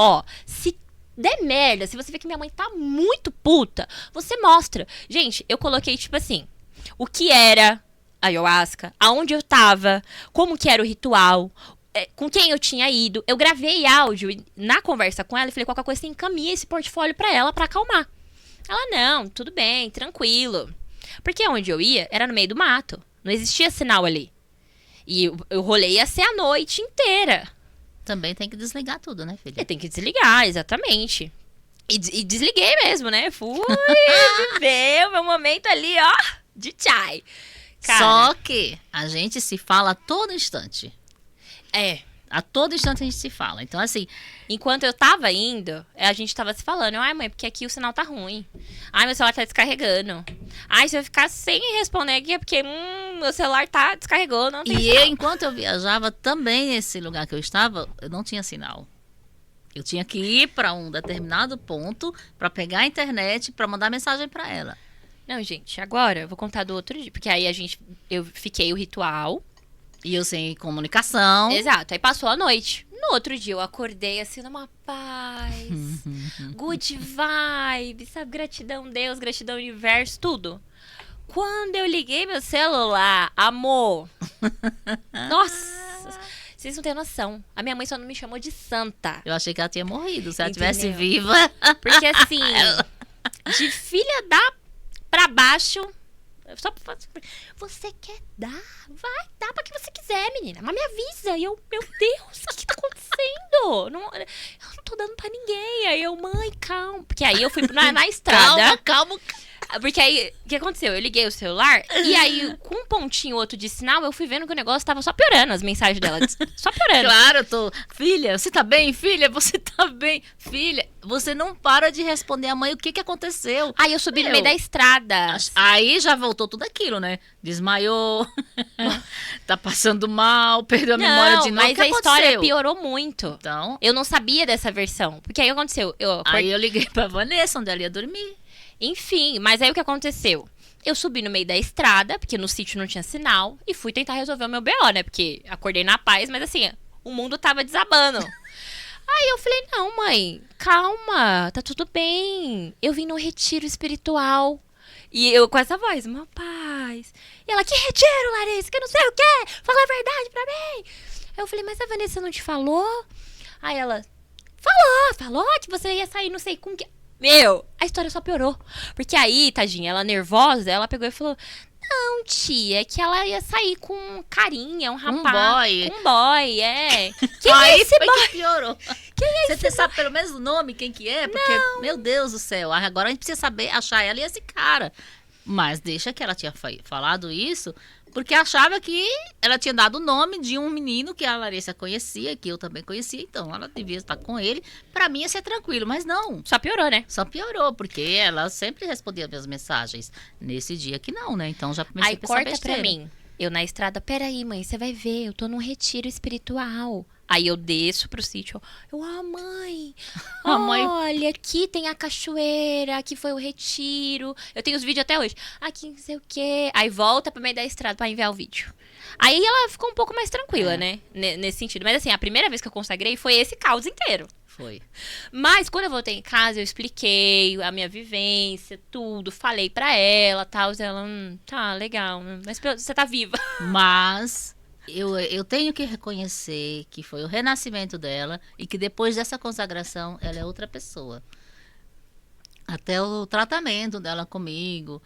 se der merda, se você vê que minha mãe tá muito puta, você mostra. Gente, eu coloquei, tipo assim, o que era a ayahuasca, aonde eu tava, como que era o ritual, com quem eu tinha ido. Eu gravei áudio na conversa com ela e falei, qualquer coisa você encaminha esse portfólio pra ela pra acalmar. Ela, não, tudo bem, tranquilo. Porque onde eu ia era no meio do mato. Não existia sinal ali. E eu rolei ia ser a noite inteira. Também tem que desligar tudo, né, filha? Tem que desligar, exatamente. E desliguei mesmo, né? Fui viver o meu momento ali, ó, de chai. Cara, só que a gente se fala a todo instante. A todo instante a gente se fala. Então, assim... Enquanto eu tava indo, a gente tava se falando. Ai, mãe, porque aqui o sinal tá ruim. Ai, meu celular tá descarregando. Ai, se eu ficar sem responder aqui é porque meu celular tá descarregou, não tem sinal. Enquanto eu viajava, também nesse lugar que eu estava, eu não tinha sinal. Eu tinha que ir para um determinado ponto para pegar a internet, para mandar mensagem para ela. Não, gente, agora eu vou contar do outro dia. Porque aí eu fiquei o ritual. E eu sem comunicação. Exato, aí passou a noite. No outro dia eu acordei assim numa paz, good vibe, sabe? Gratidão Deus, gratidão universo, tudo. Quando eu liguei meu celular, amor, nossa, vocês não têm noção. A minha mãe só não me chamou de santa. Eu achei que ela tinha morrido, se ela Entendeu? estivesse viva. Porque assim, de filha da pra baixo... Só você quer dar? Vai, dá pra que você quiser, menina. Mas me avisa. E eu, meu Deus, o que tá acontecendo? Eu não tô dando pra ninguém. Aí eu, mãe, calma. Porque aí eu fui na estrada. Calma. Porque aí, o que aconteceu? Eu liguei o celular e aí, com um pontinho outro de sinal, eu fui vendo que o negócio tava só piorando, as mensagens dela. Só piorando. Claro, eu tô... Filha, você tá bem? Filha, você tá bem? Filha, você não para de responder a mãe o que aconteceu. Aí eu subi no meio da estrada. Aí já voltou tudo aquilo, né? Desmaiou, tá passando mal, perdeu a memória de novo. Mas a história piorou muito. Então... Eu não sabia dessa versão. Porque aí aconteceu. Aí eu liguei pra Vanessa, onde ela ia dormir. Enfim, mas aí o que aconteceu? Eu subi no meio da estrada, porque no sítio não tinha sinal, e fui tentar resolver o meu BO, né? Porque acordei na paz, mas assim, o mundo tava desabando. Aí eu falei, não, mãe, calma, tá tudo bem. Eu vim num retiro espiritual. E eu com essa voz, meu paz. E ela, que retiro, Larissa, que eu não sei o quê. Fala a verdade pra mim. Aí eu falei, mas a Vanessa não te falou? Aí ela, falou que você ia sair não sei com que... Meu, a história só piorou. Porque aí, tadinha, ela nervosa, ela pegou e falou... Não, tia, é que ela ia sair com um carinha, um rapaz. Um boy. Um boy, é. Aí esse boy? Que piorou. Você sabe pelo menos o nome, quem que é? Porque, meu Deus do céu, agora a gente precisa saber achar ela e esse cara. Mas deixa que ela tinha falado isso, porque achava que ela tinha dado o nome de um menino que a Larissa conhecia, que eu também conhecia, então ela devia estar com ele. Pra mim ia ser tranquilo, mas não. Só piorou, né? Só piorou, porque ela sempre respondia minhas mensagens. Nesse dia que não, né? Então já comecei Aí a pensar corta besteira. pra mim. Eu na estrada, peraí, mãe, você vai ver, eu tô num retiro espiritual. Aí eu desço pro sítio, mãe, A mãe- olha, aqui tem a cachoeira, aqui foi o retiro. Eu tenho os vídeos até hoje. Aqui não sei o quê. Aí volta pro meio da estrada pra enviar o vídeo. Aí ela ficou um pouco mais tranquila, né? Nesse sentido. Mas assim, a primeira vez que eu consagrei foi esse caos inteiro. Foi. Mas quando eu voltei em casa, eu expliquei a minha vivência, tudo, falei pra ela, tal, ela, tá, legal, mas você tá viva. Mas eu tenho que reconhecer que foi o renascimento dela e que depois dessa consagração ela é outra pessoa. Até o tratamento dela comigo,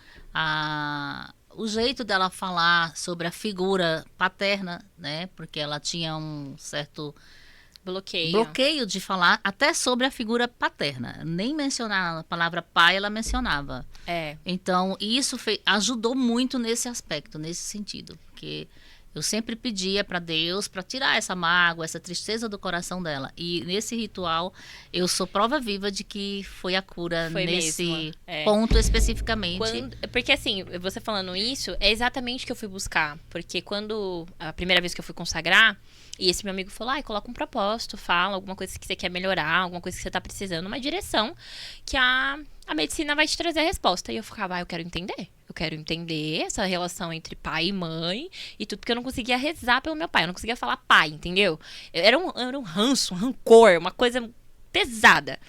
o jeito dela falar sobre a figura paterna, né? Porque ela tinha um certo bloqueio de falar até sobre a figura paterna. Nem mencionar a palavra pai, ela mencionava. É. Então, isso ajudou muito nesse aspecto, nesse sentido. Porque eu sempre pedia para Deus para tirar essa mágoa, essa tristeza do coração dela. E nesse ritual, eu sou prova viva de que foi a cura Foi nesse mesmo, ponto especificamente. Porque assim, você falando isso, é exatamente o que eu fui buscar. Porque quando, a primeira vez que eu fui consagrar, e esse meu amigo falou, coloca um propósito, fala alguma coisa que você quer melhorar, alguma coisa que você tá precisando, uma direção que a medicina vai te trazer a resposta. E eu ficava, eu quero entender. Eu quero entender essa relação entre pai e mãe e tudo, porque eu não conseguia rezar pelo meu pai, eu não conseguia falar pai, entendeu? Era um ranço, um rancor, uma coisa pesada.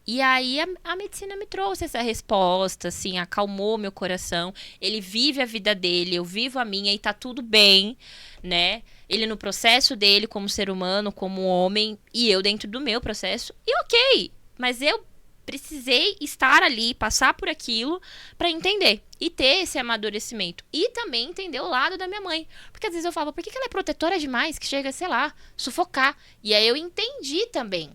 E aí a medicina me trouxe essa resposta, assim, acalmou meu coração. Ele vive a vida dele, eu vivo a minha e tá tudo bem, né? Ele no processo dele como ser humano, como homem, e eu dentro do meu processo. E ok, mas eu precisei estar ali, passar por aquilo pra entender e ter esse amadurecimento. E também entender o lado da minha mãe. Porque às vezes eu falava, por que ela é protetora demais, que chega, sei lá, sufocar? E aí eu entendi também.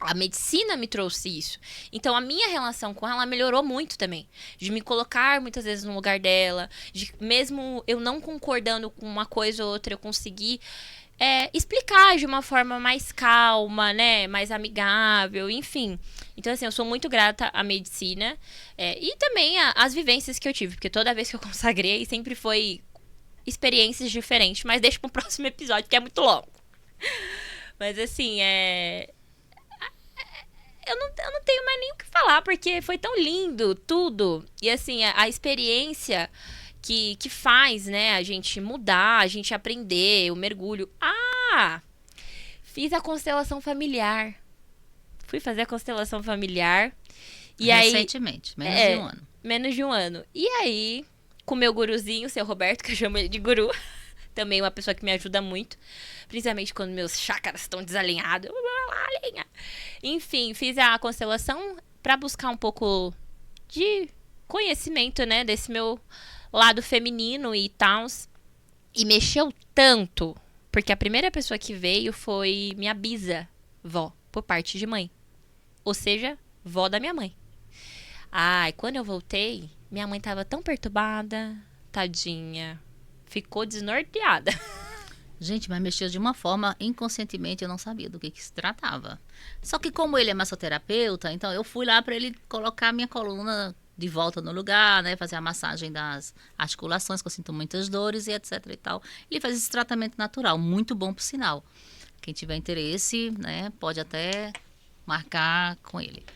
A medicina me trouxe isso. Então, a minha relação com ela melhorou muito também. De me colocar muitas vezes no lugar dela. De mesmo eu não concordando com uma coisa ou outra, eu conseguir explicar de uma forma mais calma, né? Mais amigável, enfim. Então, assim, eu sou muito grata à medicina. E também às vivências que eu tive. Porque toda vez que eu consagrei, sempre foi experiências diferentes. Mas deixa pro próximo episódio, que é muito longo. Mas, assim, Eu não tenho mais nem o que falar, porque foi tão lindo tudo. E assim, a experiência que faz, né, a gente mudar, a gente aprender, o mergulho. Fiz a constelação familiar. Fui fazer a constelação familiar. E recentemente, menos de um ano. Menos de um ano. E aí, com o meu guruzinho, o seu Roberto, que eu chamo ele de guru, também uma pessoa que me ajuda muito. Principalmente quando meus chácaras estão desalinhados. Enfim, fiz a constelação para buscar um pouco de conhecimento, né? Desse meu lado feminino e tal. E mexeu tanto. Porque a primeira pessoa que veio foi minha bisavó, por parte de mãe. Ou seja, vó da minha mãe. E quando eu voltei, minha mãe tava tão perturbada. Tadinha. Ficou desnorteada. Gente, mas mexeu de uma forma, inconscientemente, eu não sabia do que se tratava. Só que como ele é massoterapeuta, então eu fui lá para ele colocar minha coluna de volta no lugar, né? Fazer a massagem das articulações, que eu sinto muitas dores e etc e tal. Ele faz esse tratamento natural, muito bom por sinal. Quem tiver interesse, né, pode até marcar com ele.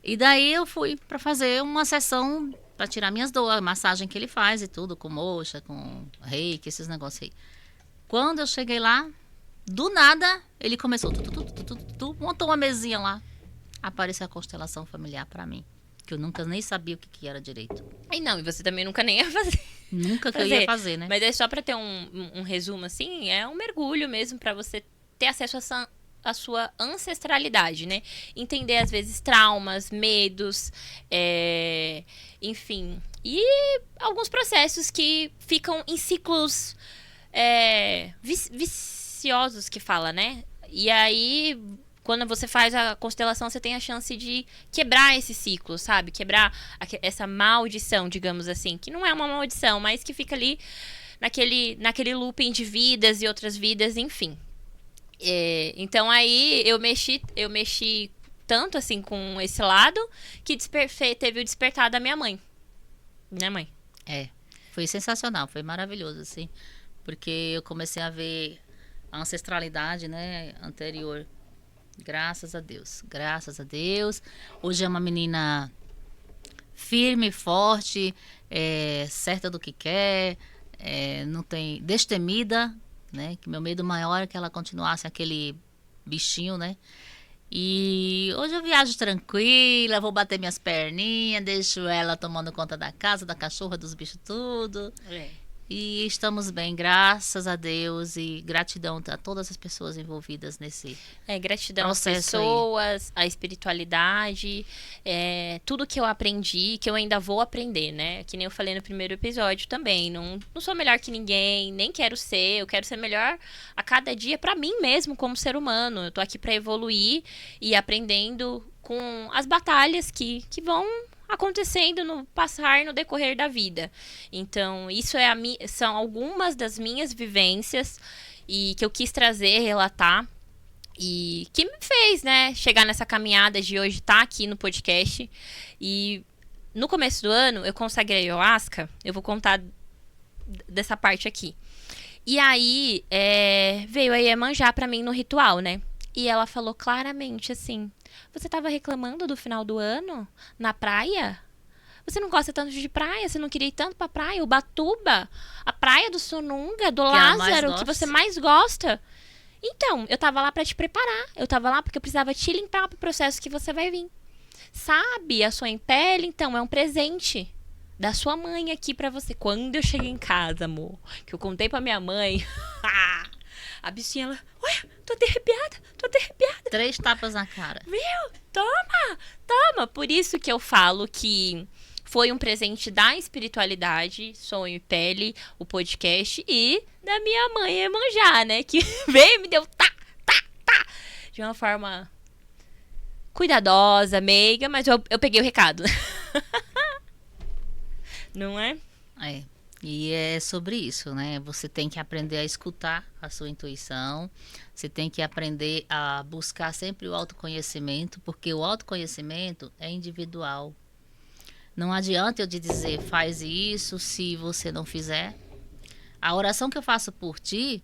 E daí eu fui para fazer uma sessão para tirar minhas dores, a massagem que ele faz e tudo, com moxa, com reiki, esses negócios aí. Quando eu cheguei lá, do nada, ele começou, montou uma mesinha lá. Apareceu a constelação familiar pra mim, que eu nunca nem sabia o que era direito. E você também nunca nem ia fazer. Nunca que eu ia fazer, né? Mas é só pra ter um resumo, assim, é um mergulho mesmo pra você ter acesso à sua ancestralidade, né? Entender, às vezes, traumas, medos, enfim. E alguns processos que ficam em viciosos, que fala, né? E aí, quando você faz a constelação, você tem a chance de quebrar esse ciclo, sabe? Quebrar essa maldição, digamos assim. Que não é uma maldição, mas que fica ali naquele looping de vidas e outras vidas, enfim. Então aí eu mexi tanto assim com esse lado que teve o despertar da minha mãe. Minha mãe. Foi sensacional, foi maravilhoso, assim. Porque eu comecei a ver a ancestralidade, né, anterior. Graças a Deus, graças a Deus. Hoje é uma menina firme, forte, certa do que quer, não tem destemida, né? Que meu medo maior é que ela continuasse aquele bichinho, né? E hoje eu viajo tranquila, vou bater minhas perninhas, deixo ela tomando conta da casa, da cachorra, dos bichos, tudo. E estamos bem, graças a Deus, e gratidão a todas as pessoas envolvidas nesse gratidão às processo pessoas, à espiritualidade, tudo que eu aprendi, que eu ainda vou aprender, né? Que nem eu falei no primeiro episódio também. Não sou melhor que ninguém, nem quero ser. Eu quero ser melhor a cada dia pra mim mesmo, como ser humano. Eu tô aqui pra evoluir e aprendendo com as batalhas que vão acontecendo no passar, no decorrer da vida. Então, isso são algumas das minhas vivências e que eu quis trazer, relatar, e que me fez, né, chegar nessa caminhada de hoje estar aqui no podcast. E no começo do ano, eu consagrei a ayahuasca. Eu vou contar dessa parte aqui. E aí, veio a Iemanjá pra mim no ritual, né? E ela falou claramente assim: você tava reclamando do final do ano na praia? Você não gosta tanto de praia? Você não queria ir tanto pra praia? Ubatuba, a praia do Sonunga, do Lázaro, que você mais gosta? Então, eu tava lá pra te preparar. Eu tava lá porque eu precisava te limpar pro processo que você vai vir. Sabe, a sua pele, então, é um presente da sua mãe aqui pra você. Quando eu cheguei em casa, amor, que eu contei pra minha mãe... A bichinha, ela... Olha, tô até arrepiada. 3 tapas na cara. Viu? Toma. Por isso que eu falo que foi um presente da espiritualidade, Sonho e Pele, o podcast, e da minha mãe Iemanjá, né? Que veio e me deu tá. De uma forma cuidadosa, meiga, mas eu peguei o recado. Não é? E é sobre isso, né? Você tem que aprender a escutar a sua intuição. Você tem que aprender a buscar sempre o autoconhecimento, porque o autoconhecimento é individual. Não adianta eu te dizer, faz isso, se você não fizer. A oração que eu faço por ti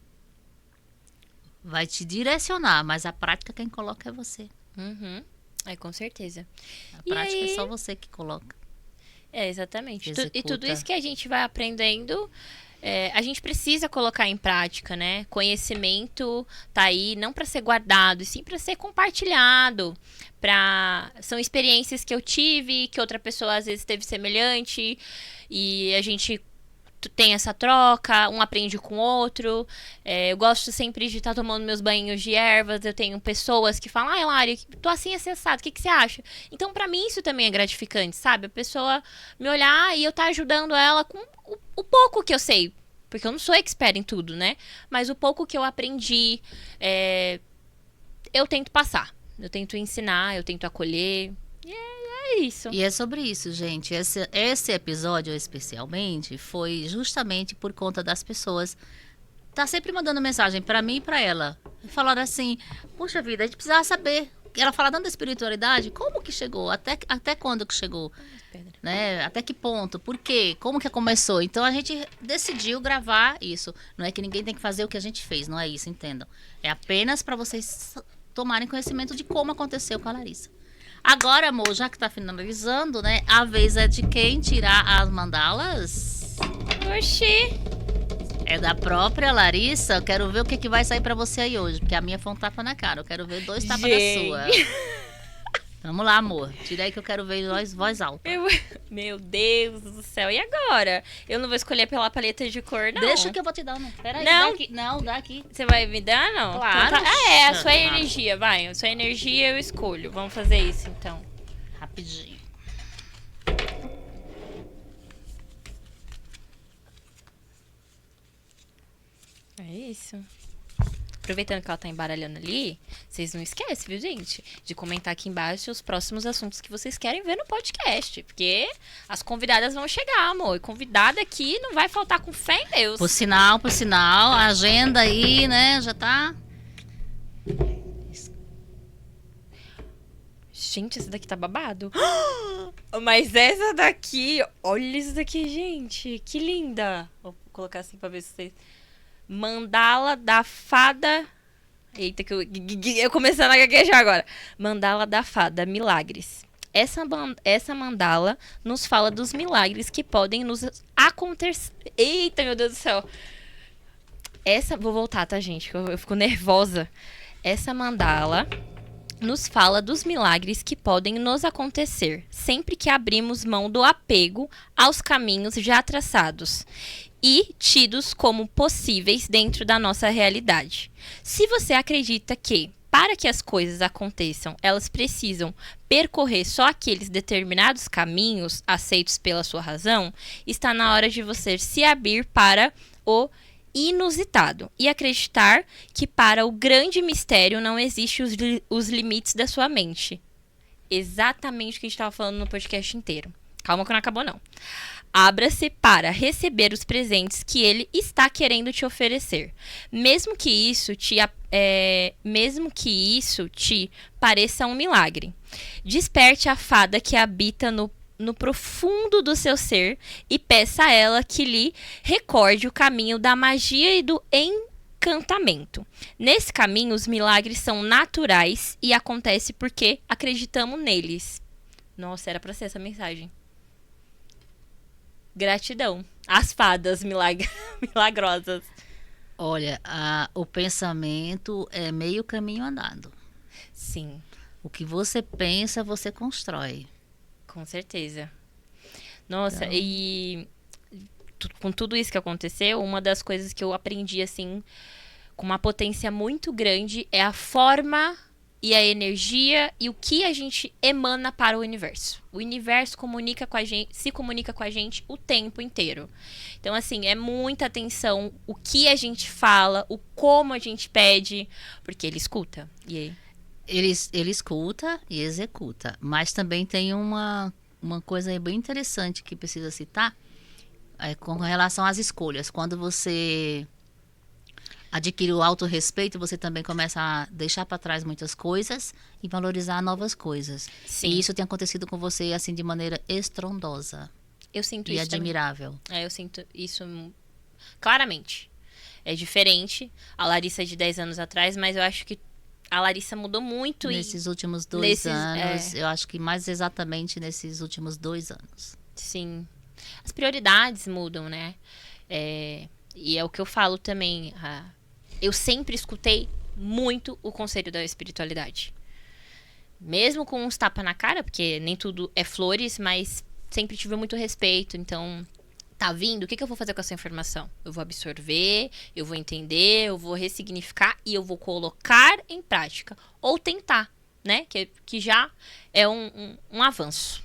vai te direcionar, mas a prática quem coloca é você. Uhum. Com certeza. A prática é só você que coloca. Exatamente. E tudo isso que a gente vai aprendendo, a gente precisa colocar em prática, né? Conhecimento tá aí não para ser guardado, e sim para ser compartilhado. São experiências que eu tive, que outra pessoa às vezes teve semelhante, e a gente tem essa troca, um aprende com o outro. Eu gosto sempre de estar tomando meus banhos de ervas. Eu tenho pessoas que falam: Lari, tô assim acessado, o que você acha? Então, pra mim, isso também é gratificante, sabe? A pessoa me olhar e eu estar ajudando ela com o pouco que eu sei. Porque eu não sou expert em tudo, né? Mas o pouco que eu aprendi, eu tento passar. Eu tento ensinar, eu tento acolher. É isso. E é sobre isso, gente. Esse episódio, especialmente, foi justamente por conta das pessoas. Tá sempre mandando mensagem pra mim e pra ela. Falaram assim: puxa vida, a gente precisava saber. Ela fala tanto da espiritualidade, como que chegou? Até quando que chegou? Né? Até que ponto? Por quê? Como que começou? Então a gente decidiu gravar isso. Não é que ninguém tem que fazer o que a gente fez, não é isso, entendam. É apenas pra vocês tomarem conhecimento de como aconteceu com a Larissa. Agora, amor, já que tá finalizando, né? A vez é de quem tirar as mandalas? Oxi! É da própria Larissa. Eu quero ver o que vai sair pra você aí hoje. Porque a minha foi um tapa na cara. Eu quero ver 2 tapas da sua. Vamos lá, amor. Tira aí que eu quero ver voz alta. Meu Deus do céu. E agora? Eu não vou escolher pela paleta de cor, não. Deixa que eu vou te dar, não. Peraí, não. Dá aqui. Você vai me dar, não? Claro. Então a sua energia, vai. A sua energia eu escolho. Vamos fazer isso, então. Rapidinho. É isso. aproveitando que ela tá embaralhando ali, vocês não esquecem, viu, gente? De comentar aqui embaixo os próximos assuntos que vocês querem ver no podcast. Porque as convidadas vão chegar, amor. E convidada aqui não vai faltar com fé em Deus. Por sinal, a agenda aí, né, já tá... Gente, essa daqui tá babado. Mas essa daqui... Olha isso daqui, gente. Que linda. Vou colocar assim pra ver se vocês... Mandala da Fada... Eita, que eu começando a gaguejar agora. Mandala da Fada, milagres. Essa mandala nos fala dos milagres que podem nos acontecer... Eita, meu Deus do céu. Vou voltar, tá, gente? Eu fico nervosa. Essa mandala... nos fala dos milagres que podem nos acontecer sempre que abrimos mão do apego aos caminhos já traçados e tidos como possíveis dentro da nossa realidade. Se você acredita que, para que as coisas aconteçam, elas precisam percorrer só aqueles determinados caminhos aceitos pela sua razão, está na hora de você se abrir para o inusitado e acreditar que para o grande mistério não existem os limites da sua mente. Exatamente o que a gente estava falando no podcast inteiro. Calma que não acabou não. Abra-se para receber os presentes que ele está querendo te oferecer. Mesmo que isso te pareça um milagre. Desperte a fada que habita no profundo do seu ser e peça a ela que lhe recorde o caminho da magia e do encantamento. Nesse caminho, os milagres são naturais e acontecem porque acreditamos neles. Nossa, era pra ser essa mensagem. Gratidão. As fadas milagrosas. Olha, o pensamento é meio caminho andado. Sim. O que você pensa, você constrói. Com certeza. Nossa, Então... e com tudo isso que aconteceu, uma das coisas que eu aprendi, assim, com uma potência muito grande, é a forma e a energia e o que a gente emana para o universo. O universo se comunica com a gente o tempo inteiro. Então, assim, é muita atenção o que a gente fala, o como a gente pede, porque ele escuta. E aí? Ele escuta e executa, mas também tem uma coisa aí bem interessante que precisa citar, com relação às escolhas. Quando você adquire o autorrespeito, você também começa a deixar para trás muitas coisas e valorizar novas coisas. Sim. E isso tem acontecido com você assim de maneira estrondosa. Eu sinto e isso admirável. Eu sinto isso claramente. É diferente a Larissa de 10 anos atrás, mas eu acho que a Larissa mudou muito. Nesses últimos 2 anos, eu acho que mais exatamente nesses últimos 2 anos. Sim. As prioridades mudam, né? E é o que eu falo também. Eu sempre escutei muito o conselho da espiritualidade. Mesmo com uns tapas na cara, porque nem tudo é flores, mas sempre tive muito respeito. Então, tá vindo, o que eu vou fazer com essa informação? Eu vou absorver, eu vou entender, eu vou ressignificar e eu vou colocar em prática. Ou tentar, né? Que já é um avanço.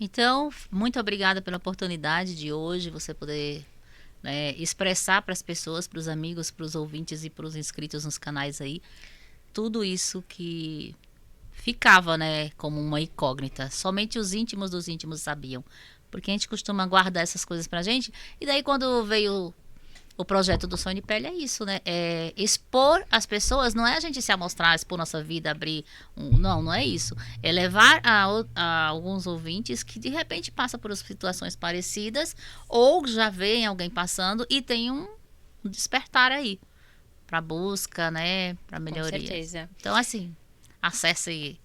Então, muito obrigada pela oportunidade de hoje, você poder expressar para as pessoas, para os amigos, para os ouvintes e para os inscritos nos canais aí, tudo isso que ficava, né, como uma incógnita. Somente os íntimos dos íntimos sabiam. Porque a gente costuma guardar essas coisas pra gente. E daí quando veio o projeto do Sonho de Pele, é isso, né? É expor as pessoas, não é a gente se amostrar, expor nossa vida, abrir não é isso. É levar a alguns ouvintes que de repente passam por situações parecidas ou já veem alguém passando e tem um despertar aí pra busca, né? Pra melhoria. Com certeza. Então, assim, acesse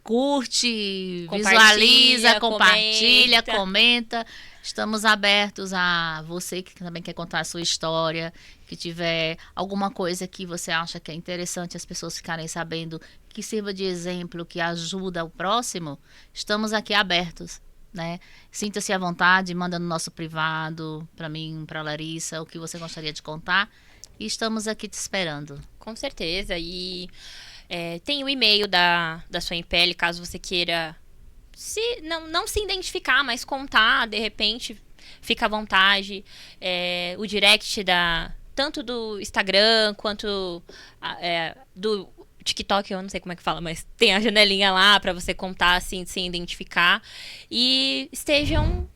curte, visualiza, compartilha, comenta. Estamos abertos a você que também quer contar a sua história, que tiver alguma coisa que você acha que é interessante as pessoas ficarem sabendo, que sirva de exemplo, que ajuda o próximo. Estamos aqui abertos, né? Sinta-se à vontade, manda no nosso privado, para mim, para Larissa, o que você gostaria de contar. E estamos aqui te esperando. Com certeza. E tem o e-mail da Sonho em Pele, caso você queira não se identificar, mas contar, de repente, fica à vontade. O direct da tanto do Instagram quanto do TikTok, eu não sei como é que fala, mas tem a janelinha lá pra você contar, assim, se identificar. E sejam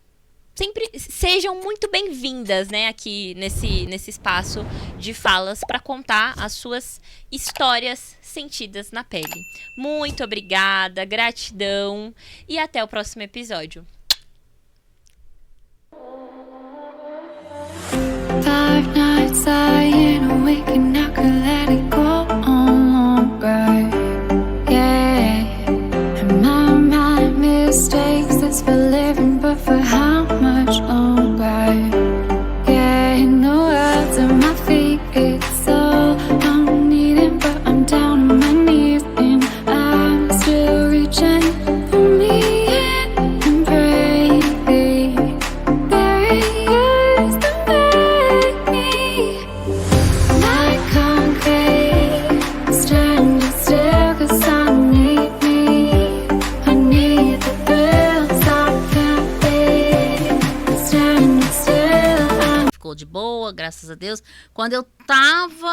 muito bem-vindas, né, aqui nesse espaço de falas para contar as suas histórias sentidas na pele. Muito obrigada, gratidão e até o próximo episódio. 5 nights lying awake and I could let it go on, right? Yeah, and my mind mistakes this for living, but for how much longer? Yeah, in the words of my feet, it's all I'm needing, but I'm down on my knees and I'm still reaching for me and breathing. Barriers that make me like concrete, standing still 'cause I need me. I need the thrills I can't be, standing still. Ficou de boa, graças a Deus. Quando eu tava